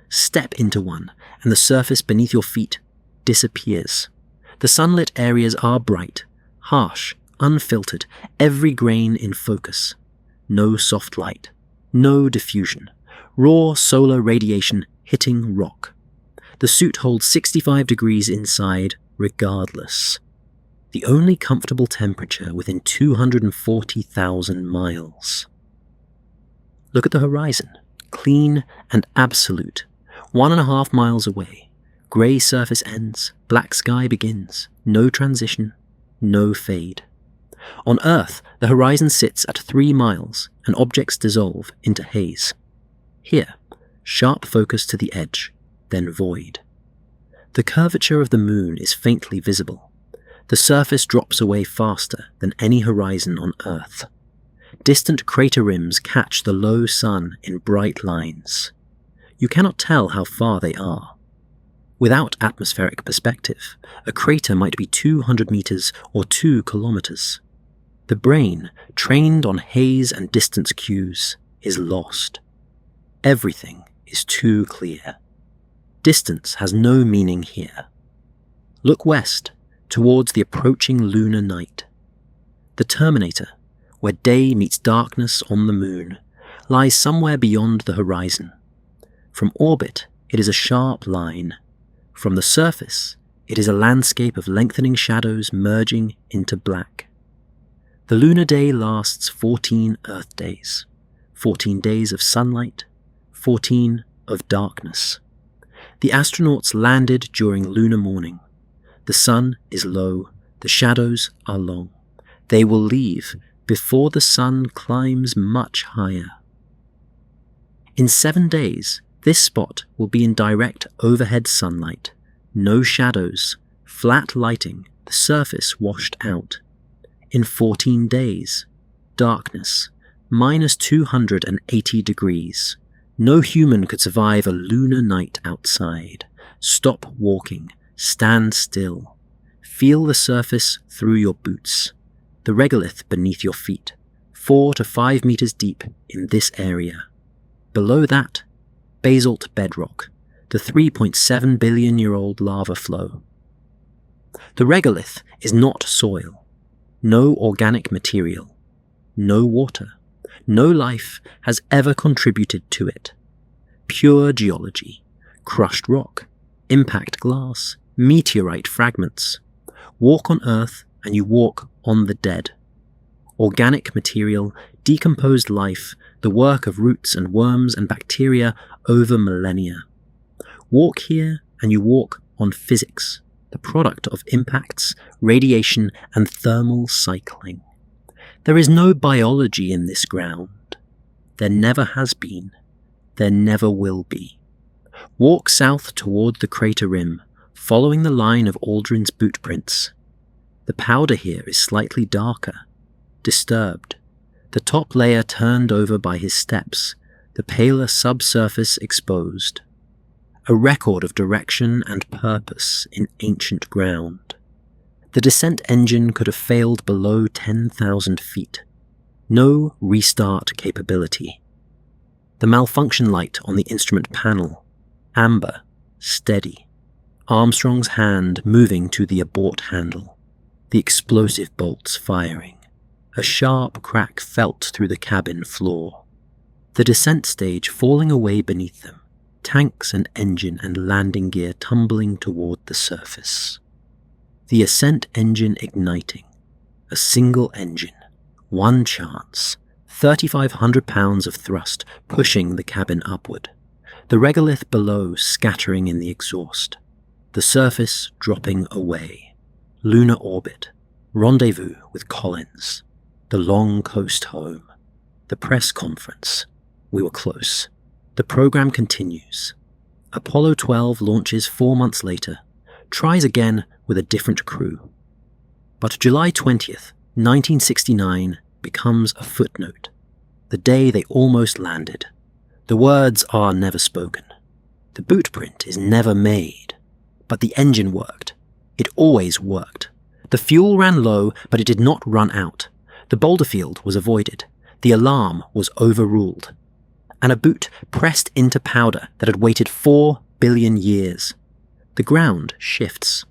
S1: Step into one, and the surface beneath your feet disappears. The sunlit areas are bright, harsh, unfiltered, every grain in focus. No soft light, no diffusion. Raw solar radiation hitting rock. The suit holds 65 degrees inside, regardless. The only comfortable temperature within 240,000 miles. Look at the horizon, clean and absolute. 1.5 miles away. Grey surface ends, black sky begins. No transition, no fade. On Earth, the horizon sits at 3 miles and objects dissolve into haze. Here, sharp focus to the edge, then void. The curvature of the Moon is faintly visible. The surface drops away faster than any horizon on Earth. Distant crater rims catch the low sun in bright lines. You cannot tell how far they are. Without atmospheric perspective, a crater might be 200 meters or 2 kilometers. The brain, trained on haze and distance cues, is lost. Everything is too clear. Distance has no meaning here. Look west, towards the approaching lunar night. The terminator, where day meets darkness on the Moon, lies somewhere beyond the horizon. From orbit, it is a sharp line. From the surface, it is a landscape of lengthening shadows merging into black. The lunar day lasts 14 Earth days, 14 days of sunlight, 14 of darkness. The astronauts landed during lunar morning. The sun is low, the shadows are long. They will leave before the sun climbs much higher. In 7 days, this spot will be in direct overhead sunlight. No shadows, flat lighting, the surface washed out. In 14 days, darkness, minus 280 degrees. No human could survive a lunar night outside. Stop walking, stand still. Feel the surface through your boots. The regolith beneath your feet, 4 to 5 meters deep in this area. Below that, basalt bedrock, the 3.7 billion-year-old lava flow. The regolith is not soil. No organic material. No water. No life has ever contributed to it. Pure geology. Crushed rock. Impact glass. Meteorite fragments. Walk on Earth and you walk on the dead. Organic material, decomposed life, the work of roots and worms and bacteria over millennia. Walk here and you walk on physics, the product of impacts, radiation, and thermal cycling. There is no biology in this ground. There never has been. There never will be. Walk south toward the crater rim, following the line of Aldrin's boot prints. The powder here is slightly darker, disturbed, the top layer turned over by his steps, the paler subsurface exposed. A record of direction and purpose in ancient ground. The descent engine could have failed below 10,000 feet. No restart capability. The malfunction light on the instrument panel, amber, steady. Armstrong's hand moving to the abort handle. The explosive bolts firing. A sharp crack felt through the cabin floor. The descent stage falling away beneath them. Tanks and engine and landing gear tumbling toward the surface. The ascent engine igniting. A single engine. One chance. 3,500 pounds of thrust pushing the cabin upward. The regolith below scattering in the exhaust. The surface dropping away. Lunar orbit. Rendezvous with Collins. The long coast home. The press conference. We were close. The program continues. Apollo 12 launches 4 months later, tries again with a different crew. But July 20th, 1969 becomes a footnote, the day they almost landed. The words are never spoken. The boot print is never made. But the engine worked. It always worked. The fuel ran low, but it did not run out. The boulder field was avoided. The alarm was overruled. And a boot pressed into powder that had waited 4 billion years. The ground shifts.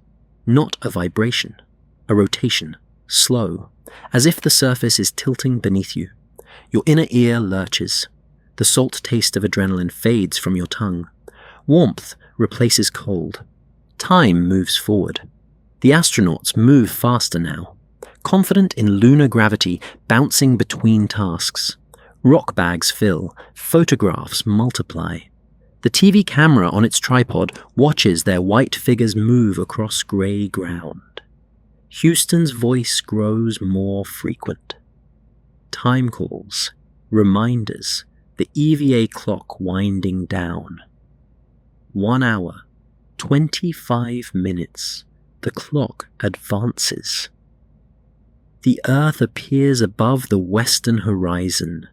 S1: Not a vibration. A rotation. Slow. As if the surface is tilting beneath you. Your inner ear lurches. The salt taste of adrenaline fades from your tongue. Warmth replaces cold. Time moves forward. The astronauts move faster now. Confident in lunar gravity, bouncing between tasks. Rock bags fill, photographs multiply. The TV camera on its tripod watches their white figures move across grey ground. Houston's voice grows more frequent. Time calls, reminders, the EVA clock winding down. 1 hour, 25 minutes, the clock advances. The Earth appears above the western horizon,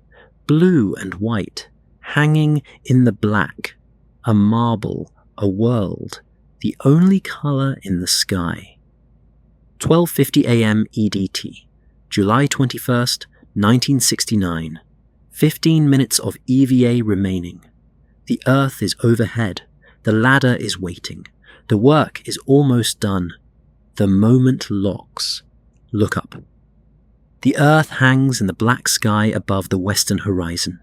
S1: blue and white, hanging in the black, a marble, a world, the only colour in the sky. 12:50 a.m. EDT, July 21st, 1969. 15 minutes of EVA remaining. The Earth is overhead. The ladder is waiting. The work is almost done. The moment locks. Look up. The Earth hangs in the black sky above the western horizon.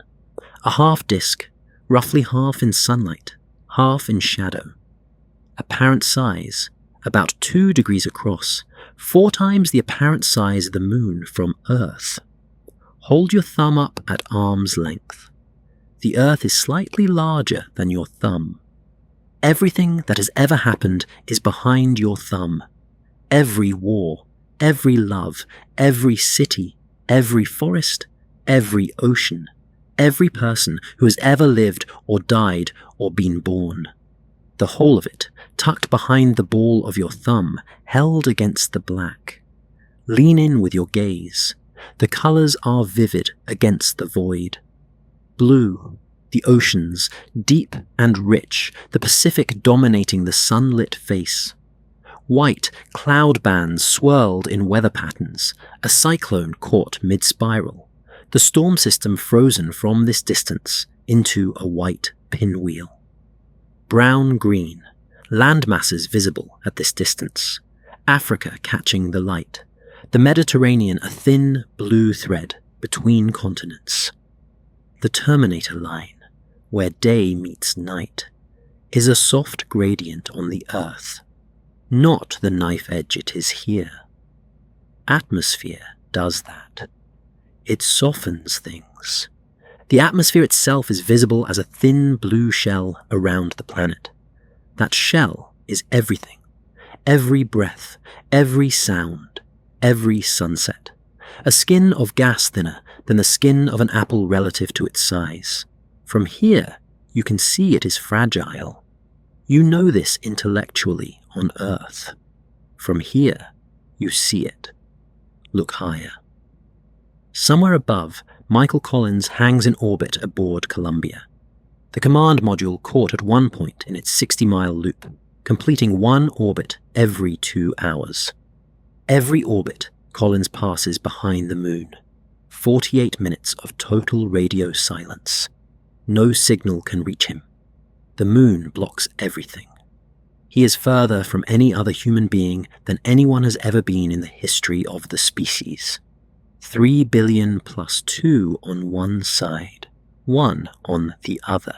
S1: A half disk, roughly half in sunlight, half in shadow. Apparent size, about 2 degrees across, 4 times the apparent size of the moon from Earth. Hold your thumb up at arm's length. The Earth is slightly larger than your thumb. Everything that has ever happened is behind your thumb. Every war, every love, every city, every forest, every ocean, every person who has ever lived or died or been born. The whole of it, tucked behind the ball of your thumb, held against the black. Lean in with your gaze. The colours are vivid against the void. Blue, the oceans, deep and rich, the Pacific dominating the sunlit face. White, cloud bands swirled in weather patterns, a cyclone caught mid-spiral, the storm system frozen from this distance into a white pinwheel. Brown-green, land masses visible at this distance, Africa catching the light, the Mediterranean a thin blue thread between continents. The Terminator line, where day meets night, is a soft gradient on the Earth, not the knife edge it is here. atmosphere does that. It softens things. The atmosphere itself is visible as a thin blue shell around the planet. That shell is everything. Every breath, every sound, every sunset. A skin of gas thinner than the skin of an apple relative to its size. From here, you can see it is fragile. You know this intellectually on Earth. From here, you see it. Look higher. Somewhere above, Michael Collins hangs in orbit aboard Columbia. The command module caught at one point in its 60-mile loop, completing one orbit every 2 hours. Every orbit, Collins passes behind the moon. 48 minutes of total radio silence. No signal can reach him. The moon blocks everything. He is further from any other human being than anyone has ever been in the history of the species. 3 billion plus 2 on one side, 1 on the other.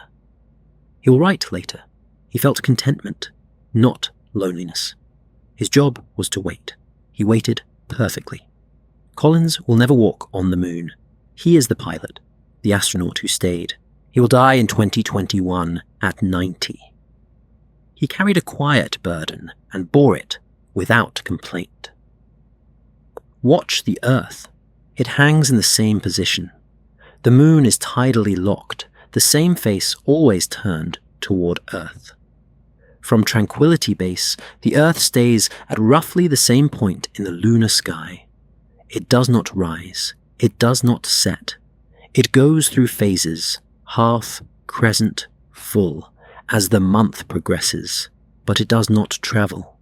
S1: He will write later. He felt contentment, not loneliness. His job was to wait. He waited perfectly. Collins will never walk on the moon. He is the pilot, the astronaut who stayed. He will die in 2021 at 90. He carried a quiet burden and bore it without complaint. Watch the Earth. It hangs in the same position. The moon is tidally locked, the same face always turned toward Earth. From Tranquility Base, the Earth stays at roughly the same point in the lunar sky. It does not rise. It does not set. It goes through phases, half, crescent, full, as the month progresses, but it does not travel.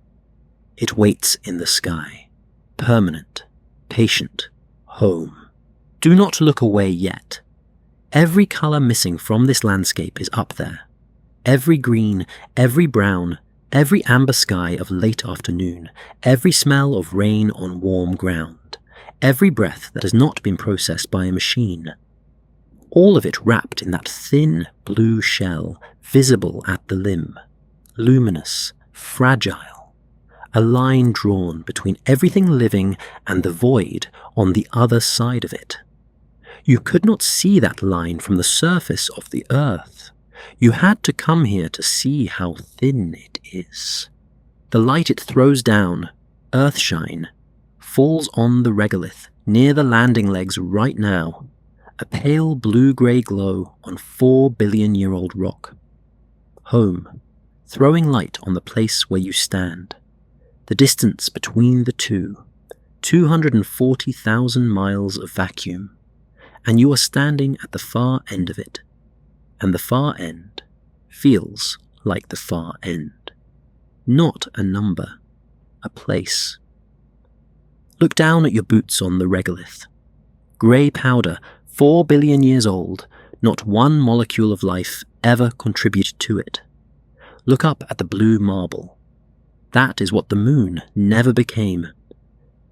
S1: It waits in the sky, permanent, patient, home. Do not look away yet. Every color missing from this landscape is up there. Every green, every brown, every amber sky of late afternoon, every smell of rain on warm ground, every breath that has not been processed by a machine. All of it wrapped in that thin blue shell, visible at the limb, luminous, fragile, a line drawn between everything living and the void on the other side of it. You could not see that line from the surface of the Earth. You had to come here to see how thin it is. The light it throws down, Earthshine, falls on the regolith near the landing legs right now, a pale blue-grey glow on 4-billion-year-old rock. Home, throwing light on the place where you stand. The distance between the two, 240,000 miles of vacuum, and you are standing at the far end of it. And the far end feels like the far end. Not a number, a place. Look down at your boots on the regolith. Grey powder, 4 billion years old, not one molecule of life ever contributed to it. Look up at the blue marble. That is what the moon never became.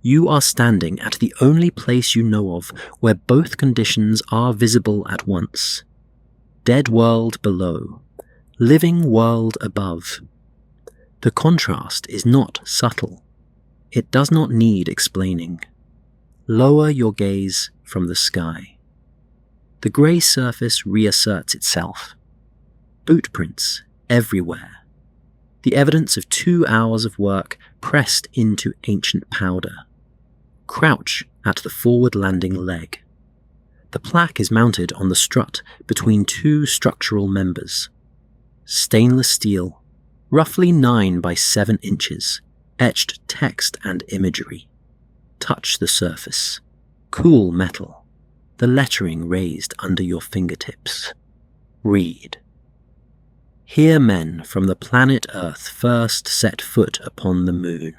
S1: You are standing at the only place you know of where both conditions are visible at once. Dead world below, living world above. The contrast is not subtle. It does not need explaining. Lower your gaze from the sky. The grey surface reasserts itself. Bootprints everywhere. The evidence of 2 hours of work pressed into ancient powder. Crouch at the forward landing leg. The plaque is mounted on the strut between 2 structural members. Stainless steel, roughly 9 by 7 inches, etched text and imagery. Touch the surface. Cool metal. The lettering raised under your fingertips. Read. Here men from the planet Earth first set foot upon the moon.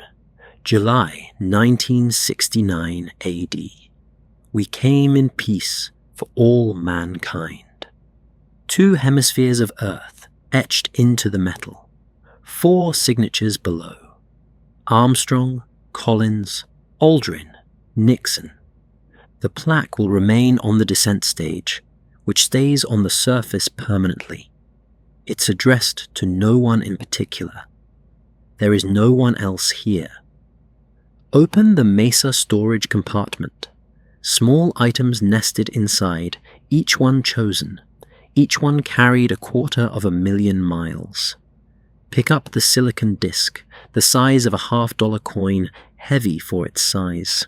S1: July 1969 AD. We came in peace for all mankind. 2 hemispheres of Earth etched into the metal. 4 signatures below. Armstrong, Collins, Aldrin, Nixon. The plaque will remain on the descent stage, which stays on the surface permanently. It's addressed to no one in particular. There is no one else here. Open the Mesa storage compartment. Small items nested inside, each one chosen. Each one carried 250,000 miles. Pick up the silicon disc, the size of a $50 coin, heavy for its size.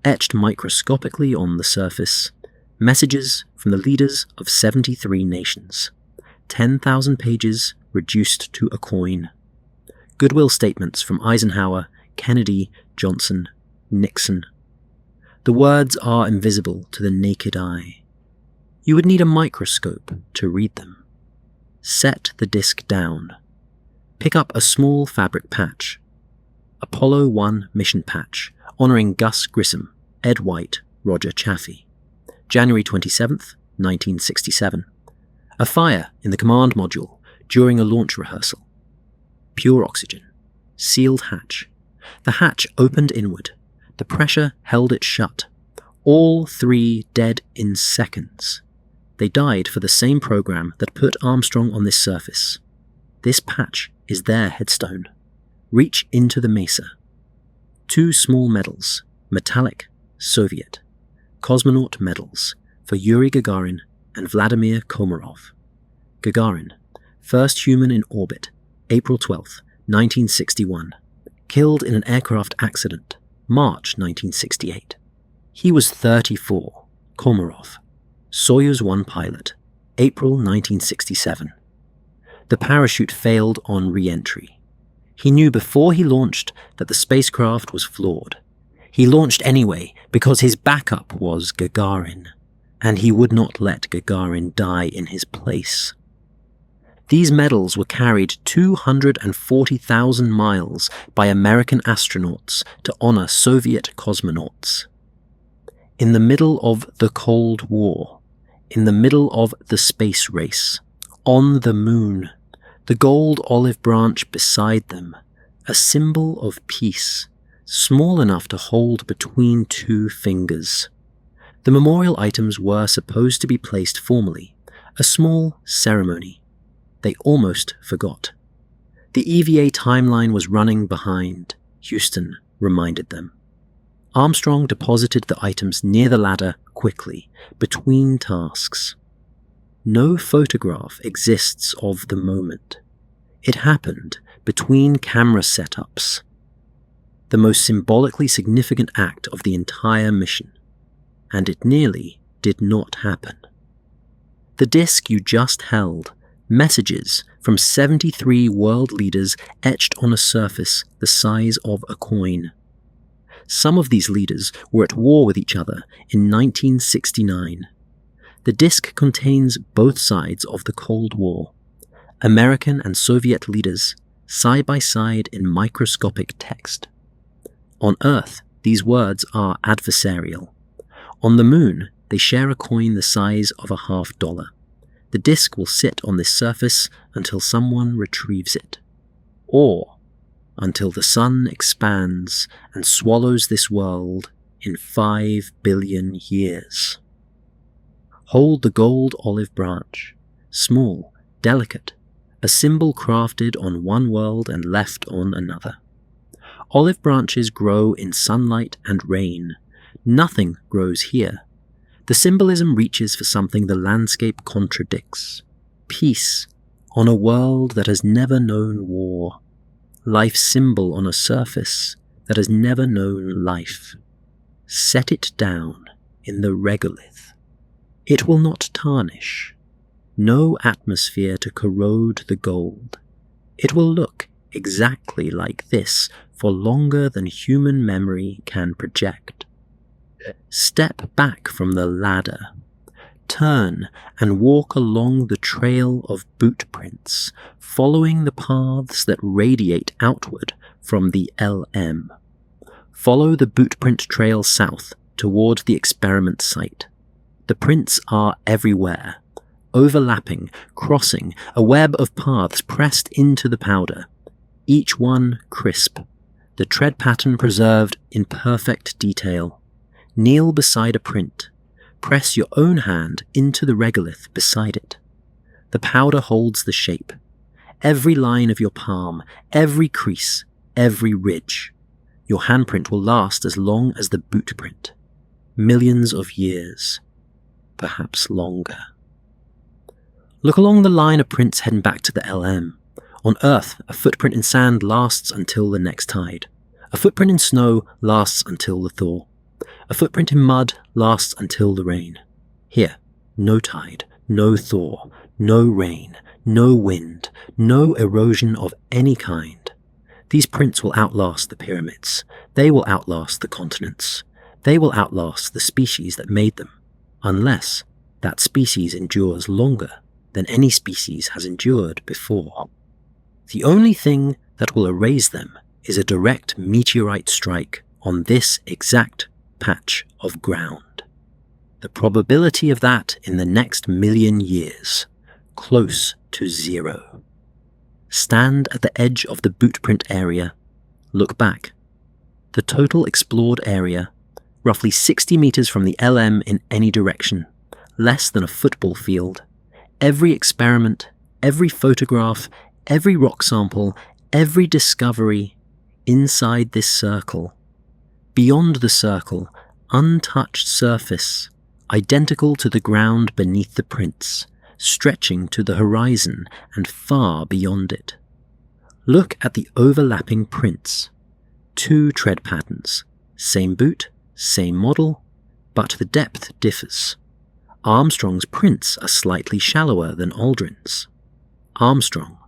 S1: Etched microscopically on the surface, messages from the leaders of 73 nations. 10,000 pages reduced to a coin. Goodwill statements from Eisenhower, Kennedy, Johnson, Nixon. The words are invisible to the naked eye. You would need a microscope to read them. Set the disc down. Pick up a small fabric patch. Apollo 1 mission patch, honoring Gus Grissom, Ed White, Roger Chaffee. January 27th, 1967. A fire in the command module during a launch rehearsal. Pure oxygen. Sealed hatch. The hatch opened inward. The pressure held it shut. All three dead in seconds. They died for the same program that put Armstrong on this surface. This patch is their headstone. Reach into the Mesa. 2 small medals, metallic, Soviet. Cosmonaut medals for Yuri Gagarin and Vladimir Komarov. Gagarin, first human in orbit, April 12, 1961. Killed in an aircraft accident, March 1968. He was 34. Komarov, Soyuz 1 pilot, April 1967. The parachute failed on re-entry. He knew before he launched that the spacecraft was flawed. He launched anyway because his backup was Gagarin, and he would not let Gagarin die in his place. These medals were carried 240,000 miles by American astronauts to honor Soviet cosmonauts. In the middle of the Cold War, in the middle of the space race, on the moon, the gold olive branch beside them, a symbol of peace, small enough to hold between 2 fingers. The memorial items were supposed to be placed formally, a small ceremony. They almost forgot. The EVA timeline was running behind, Houston reminded them. Armstrong deposited the items near the ladder quickly, between tasks. No photograph exists of the moment. It happened between camera setups. The most symbolically significant act of the entire mission. And it nearly did not happen. The disc you just held, messages from 73 world leaders etched on a surface the size of a coin. Some of these leaders were at war with each other in 1969. The disc contains both sides of the Cold War, American and Soviet leaders, side by side in microscopic text. On Earth, these words are adversarial. On the moon, they share a coin the size of a $50. The disc will sit on this surface until someone retrieves it. Or until the sun expands and swallows this world in 5 billion years. Hold the gold olive branch, small, delicate, a symbol crafted on one world and left on another. Olive branches grow in sunlight and rain. Nothing grows here. The symbolism reaches for something the landscape contradicts. Peace on a world that has never known war. Life's symbol on a surface that has never known life. Set it down in the regolith. It will not tarnish. No atmosphere to corrode the gold. It will look exactly like this for longer than human memory can project. Step back from the ladder. Turn and walk along the trail of boot prints, following the paths that radiate outward from the LM. Follow the boot print trail south toward the experiment site. The prints are everywhere, overlapping, crossing, a web of paths pressed into the powder, each one crisp, the tread pattern preserved in perfect detail. Kneel beside a print. Press your own hand into the regolith beside it. The powder holds the shape. Every line of your palm, every crease, every ridge. your handprint will last as long as the boot print. Millions of years. Perhaps longer. Look along the line of prints heading back to the LM. On Earth, a footprint in sand lasts until the next tide. A footprint in snow lasts until the thaw. A footprint in mud lasts until the rain. Here, no tide, no thaw, no rain, no wind, no erosion of any kind. These prints will outlast the pyramids. They will outlast the continents. They will outlast the species that made them, unless that species endures longer than any species has endured before. The only thing that will erase them is a direct meteorite strike on this exact patch of ground. The probability of that in the next million years, close to 0. Stand at the edge of the bootprint area, look back. The total explored area, roughly 60 meters from the LM in any direction, less than a football field. Every experiment, every photograph, every rock sample, every discovery inside this circle. Beyond the circle, untouched surface, identical to the ground beneath the prints, stretching to the horizon and far beyond it. Look at the overlapping prints. 2 tread patterns, same boot, same model, but the depth differs. Armstrong's prints are slightly shallower than Aldrin's. Armstrong,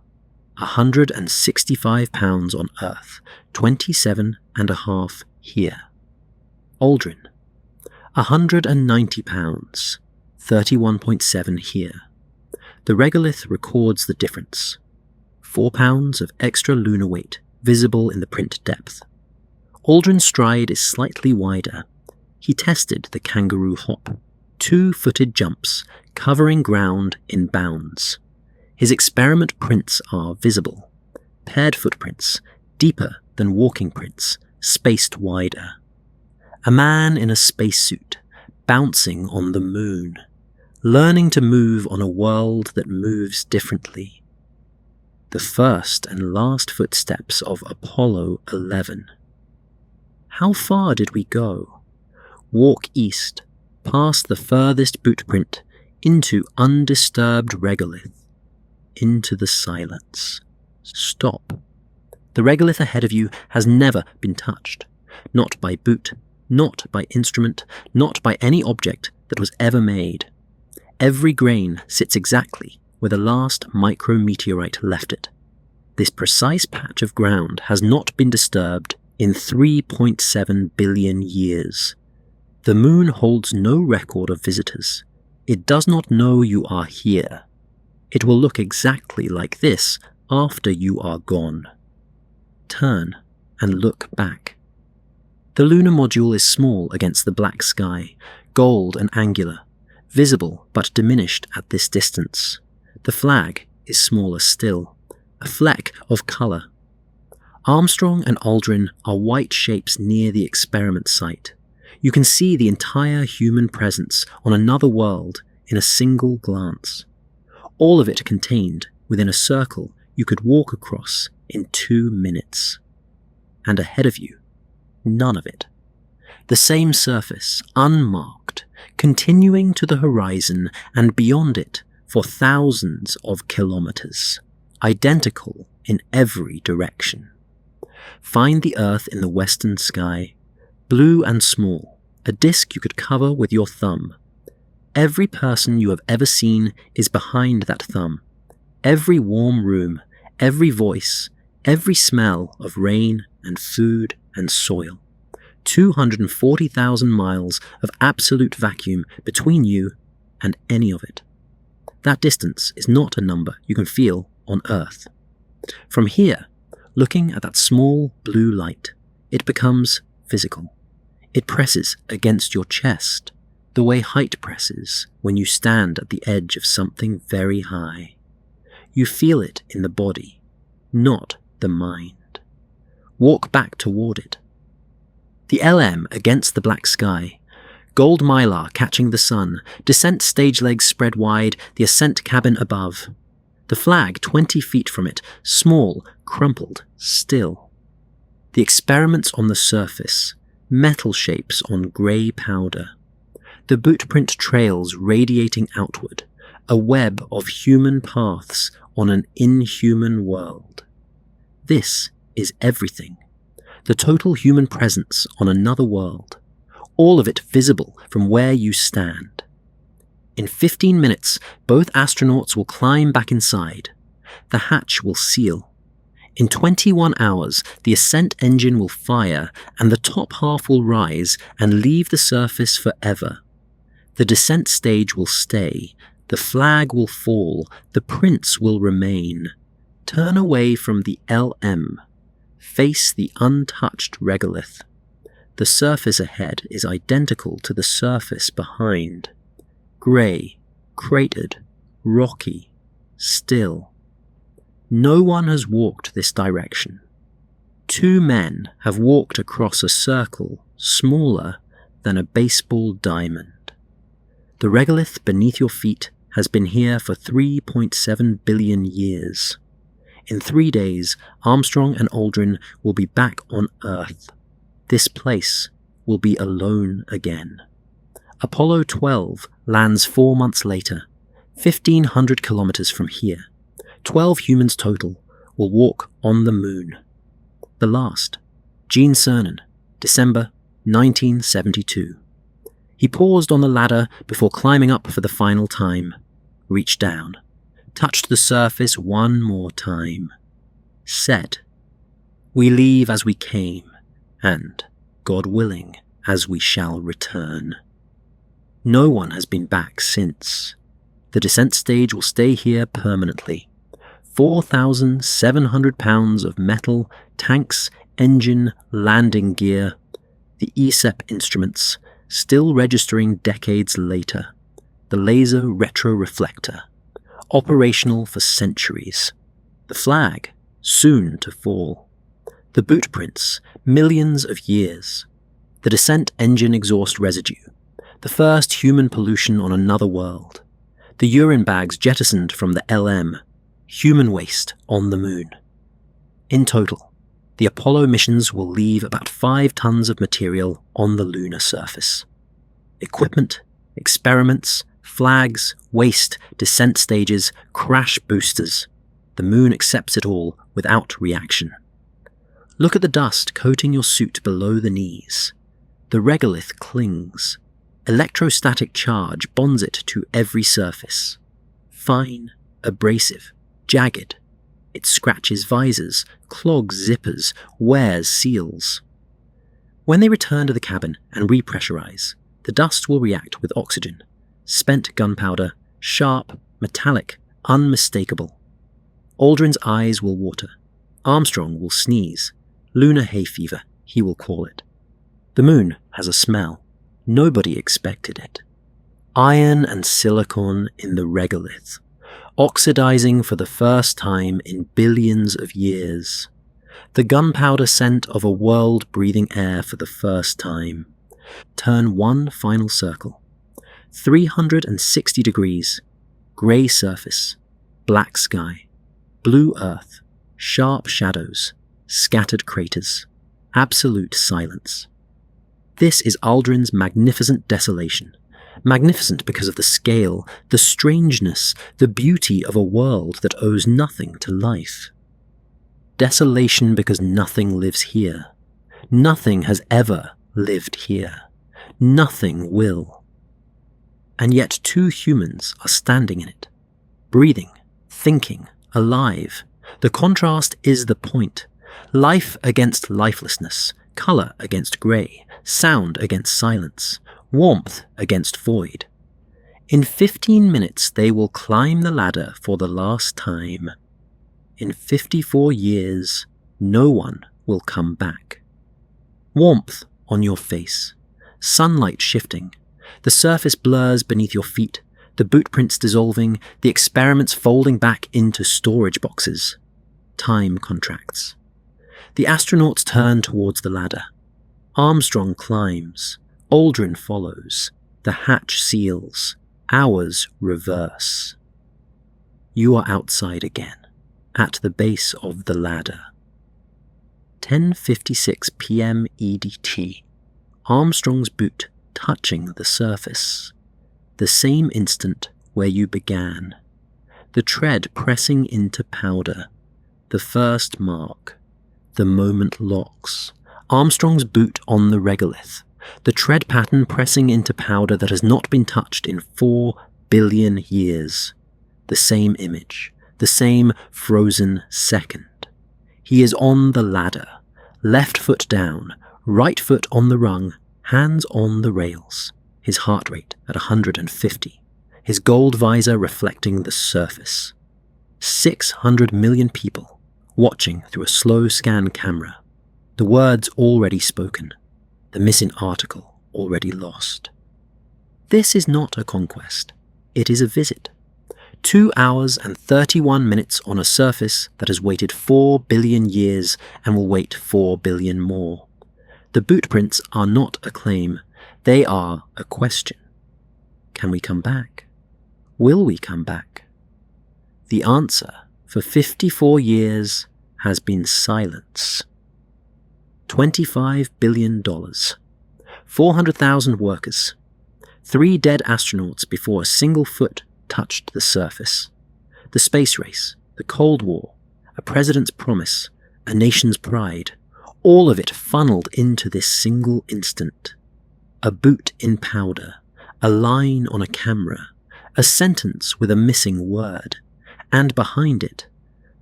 S1: 165 pounds on Earth, 27.5 here. Aldrin, 190 pounds, 31.7 here. The regolith records the difference. 4 pounds of extra lunar weight visible in the print depth. Aldrin's stride is slightly wider. He tested the kangaroo hop. 2-footed jumps, covering ground in bounds. His experiment prints are visible. Paired footprints, deeper than walking prints, spaced wider. A man in a spacesuit, bouncing on the moon, learning to move on a world that moves differently. The first and last footsteps of Apollo 11. How far did we go? Walk east, past the furthest bootprint, into undisturbed regolith, into the silence. Stop. The regolith ahead of you has never been touched, not by boot, not by instrument, not by any object that was ever made. Every grain sits exactly where the last micrometeorite left it. This precise patch of ground has not been disturbed in 3.7 billion years. The moon holds no record of visitors. It does not know you are here. It will look exactly like this after you are gone. Turn and look back. The Lunar Module is small against the black sky, gold and angular, visible but diminished at this distance. The flag is smaller still, a fleck of colour. Armstrong and Aldrin are white shapes near the experiment site. You can see the entire human presence on another world in a single glance. All of it contained within a circle you could walk across in 2 minutes. And ahead of you, none of it. The same surface, unmarked, continuing to the horizon and beyond it for thousands of kilometers, identical in every direction. Find the Earth in the western sky, blue and small, a disk you could cover with your thumb. Every person you have ever seen is behind that thumb. Every warm room, every voice, every smell of rain and food and soil. 240,000 miles of absolute vacuum between you and any of it. That distance is not a number you can feel on Earth. From here, looking at that small blue light, it becomes physical. It presses against your chest, the way height presses when you stand at the edge of something very high. You feel it in the body, not the mind. Walk back toward it. The LM against the black sky, gold mylar catching the sun, descent stage legs spread wide, the ascent cabin above. The flag 20 feet from it, small, crumpled, still. The experiments on the surface, metal shapes on grey powder. The bootprint trails radiating outward, a web of human paths on an inhuman world. This is everything. The total human presence on another world, all of it visible from where you stand. In 15 minutes, both astronauts will climb back inside. The hatch will seal. In 21 hours, the ascent engine will fire and the top half will rise and leave the surface forever. The descent stage will stay, the flag will fall, the prints will remain. Turn away from the LM. Face the untouched regolith. The surface ahead is identical to the surface behind. Grey, cratered, rocky, still. No one has walked this direction. 2 men have walked across a circle smaller than a baseball diamond. The regolith beneath your feet has been here for 3.7 billion years. In 3 days, Armstrong and Aldrin will be back on Earth. This place will be alone again. Apollo 12 lands 4 months later, 1,500 kilometers from here. 12 humans total will walk on the moon. The last, Gene Cernan, December 1972. He paused on the ladder before climbing up for the final time, reached down, touched the surface one more time, said, "We leave as we came, and, God willing, as we shall return." No one has been back since. The descent stage will stay here permanently. 4,700 pounds of metal, tanks, engine, landing gear. The ESEP instruments, still registering decades later. The laser retroreflector, operational for centuries. The flag, soon to fall. The bootprints, millions of years. The descent engine exhaust residue. The first human pollution on another world. The urine bags jettisoned from the LM. Human waste on the moon. In total, the Apollo missions will leave about 5 tons of material on the lunar surface. Equipment, experiments, flags, waste, descent stages, crash boosters. The moon accepts it all without reaction. Look at the dust coating your suit below the knees. The regolith clings. Electrostatic charge bonds it to every surface. Fine, abrasive, jagged. It scratches visors, clogs zippers, wears seals. When they return to the cabin and repressurize, the dust will react with oxygen. Spent gunpowder, sharp, metallic, unmistakable. Aldrin's eyes will water. Armstrong will sneeze. Lunar hay fever, he will call it. The moon has a smell. Nobody expected it. Iron and silicon in the regolith, oxidizing for the first time in billions of years. The gunpowder scent of a world breathing air for the first time. Turn one final circle. 360 degrees. Grey surface. Black sky. Blue earth. Sharp shadows. Scattered craters. Absolute silence. This is Aldrin's magnificent desolation. Magnificent because of the scale, the strangeness, the beauty of a world that owes nothing to life. Desolation because nothing lives here. Nothing has ever lived here. Nothing will. And yet 2 humans are standing in it. Breathing, thinking, alive. The contrast is the point. Life against lifelessness. Colour against grey. Sound against silence. Warmth against void. In 15 minutes they will climb the ladder for the last time. In 54 years, no one will come back. Warmth on your face. Sunlight shifting. The surface blurs beneath your feet. The bootprints dissolving. The experiments folding back into storage boxes. Time contracts. The astronauts turn towards the ladder. Armstrong climbs. Aldrin follows. The hatch seals. Hours reverse. You are outside again, at the base of the ladder. 10:56 p.m. EDT. Armstrong's boot touching the surface. The same instant where you began. The tread pressing into powder. The first mark. The moment locks. Armstrong's boot on the regolith. The tread pattern pressing into powder that has not been touched in 4 billion years. The same image. The same frozen second. He is on the ladder. Left foot down. Right foot on the rung. Hands on the rails. His heart rate at 150. His gold visor reflecting the surface. 600 million people watching through a slow scan camera. The words already spoken. The missing article already lost. This is not a conquest. It is a visit. 2 hours and 31 minutes on a surface that has waited 4 billion years and will wait 4 billion more. The boot prints are not a claim. They are a question. Can we come back? Will we come back? The answer for 54 years has been silence. $25 billion. 400,000 workers. 3 dead astronauts before a single foot touched the surface. The space race, the Cold War, a president's promise, a nation's pride, all of it funneled into this single instant. A boot in powder, a line on a camera, a sentence with a missing word, and behind it,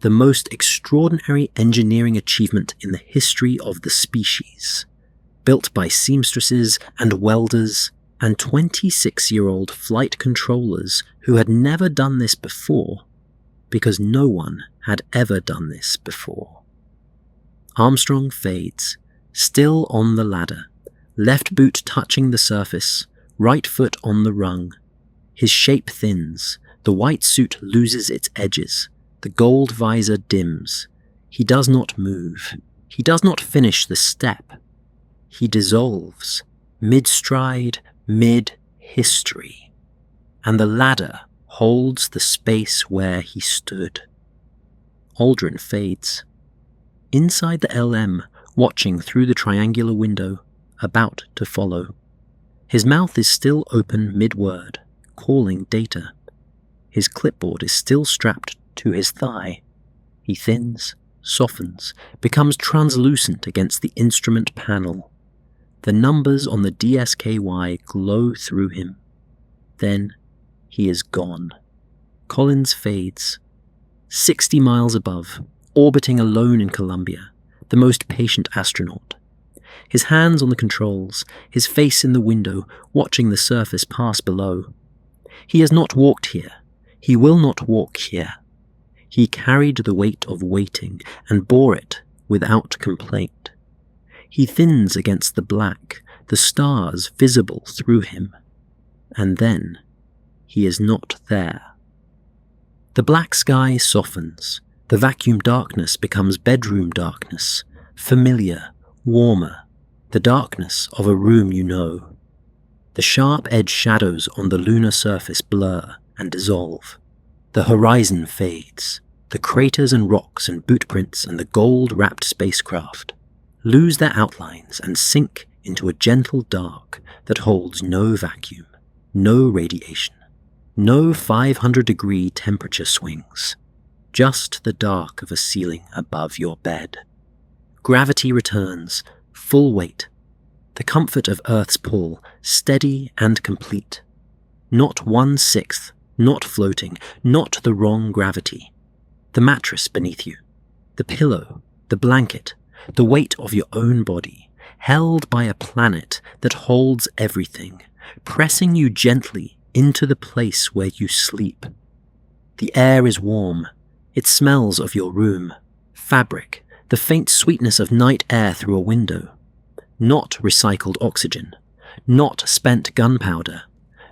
S1: the most extraordinary engineering achievement in the history of the species, built by seamstresses and welders and 26-year-old flight controllers who had never done this before, because no one had ever done this before. Armstrong fades, still on the ladder, left boot touching the surface, right foot on the rung. His shape thins, the white suit loses its edges, the gold visor dims. He does not move. He does not finish the step. He dissolves, mid-stride, mid-history. And the ladder holds the space where he stood. Aldrin fades. Inside the LM, watching through the triangular window, about to follow. His mouth is still open mid-word, calling data. His clipboard is still strapped to his thigh. He thins, softens, becomes translucent against the instrument panel. The numbers on the DSKY glow through him. Then he is gone. Collins fades. 60 miles above, orbiting alone in Columbia, the most patient astronaut. His hands on the controls, his face in the window, watching the surface pass below. He has not walked here. He will not walk here. He carried the weight of waiting and bore it without complaint. He thins against the black, the stars visible through him. And then he is not there. The black sky softens. The vacuum darkness becomes bedroom darkness, familiar, warmer, the darkness of a room you know. The sharp-edged shadows on the lunar surface blur and dissolve. The horizon fades. The craters and rocks and bootprints and the gold-wrapped spacecraft lose their outlines and sink into a gentle dark that holds no vacuum, no radiation, no 500-degree temperature swings, just the dark of a ceiling above your bed. Gravity returns, full weight, the comfort of Earth's pull, steady and complete. Not 1/6, not floating, not the wrong gravity. The mattress beneath you, the pillow, the blanket, the weight of your own body, held by a planet that holds everything, pressing you gently into the place where you sleep. The air is warm. It smells of your room, fabric, the faint sweetness of night air through a window. Not recycled oxygen, not spent gunpowder,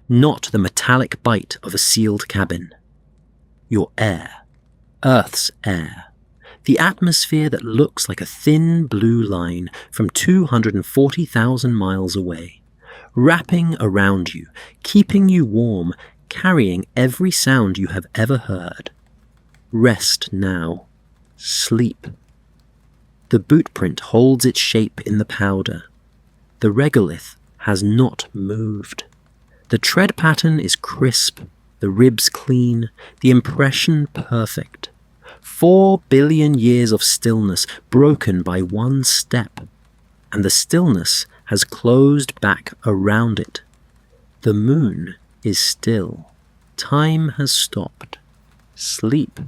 S1: not the metallic bite of a sealed cabin. Your air, Earth's air. The atmosphere that looks like a thin blue line from 240,000 miles away, wrapping around you, keeping you warm, carrying every sound you have ever heard. Rest now. Sleep. The boot print holds its shape in the powder. The regolith has not moved. The tread pattern is crisp, the ribs clean, the impression perfect. 4 billion years of stillness broken by one step, and the stillness has closed back around it. The moon is still. Time has stopped. Sleep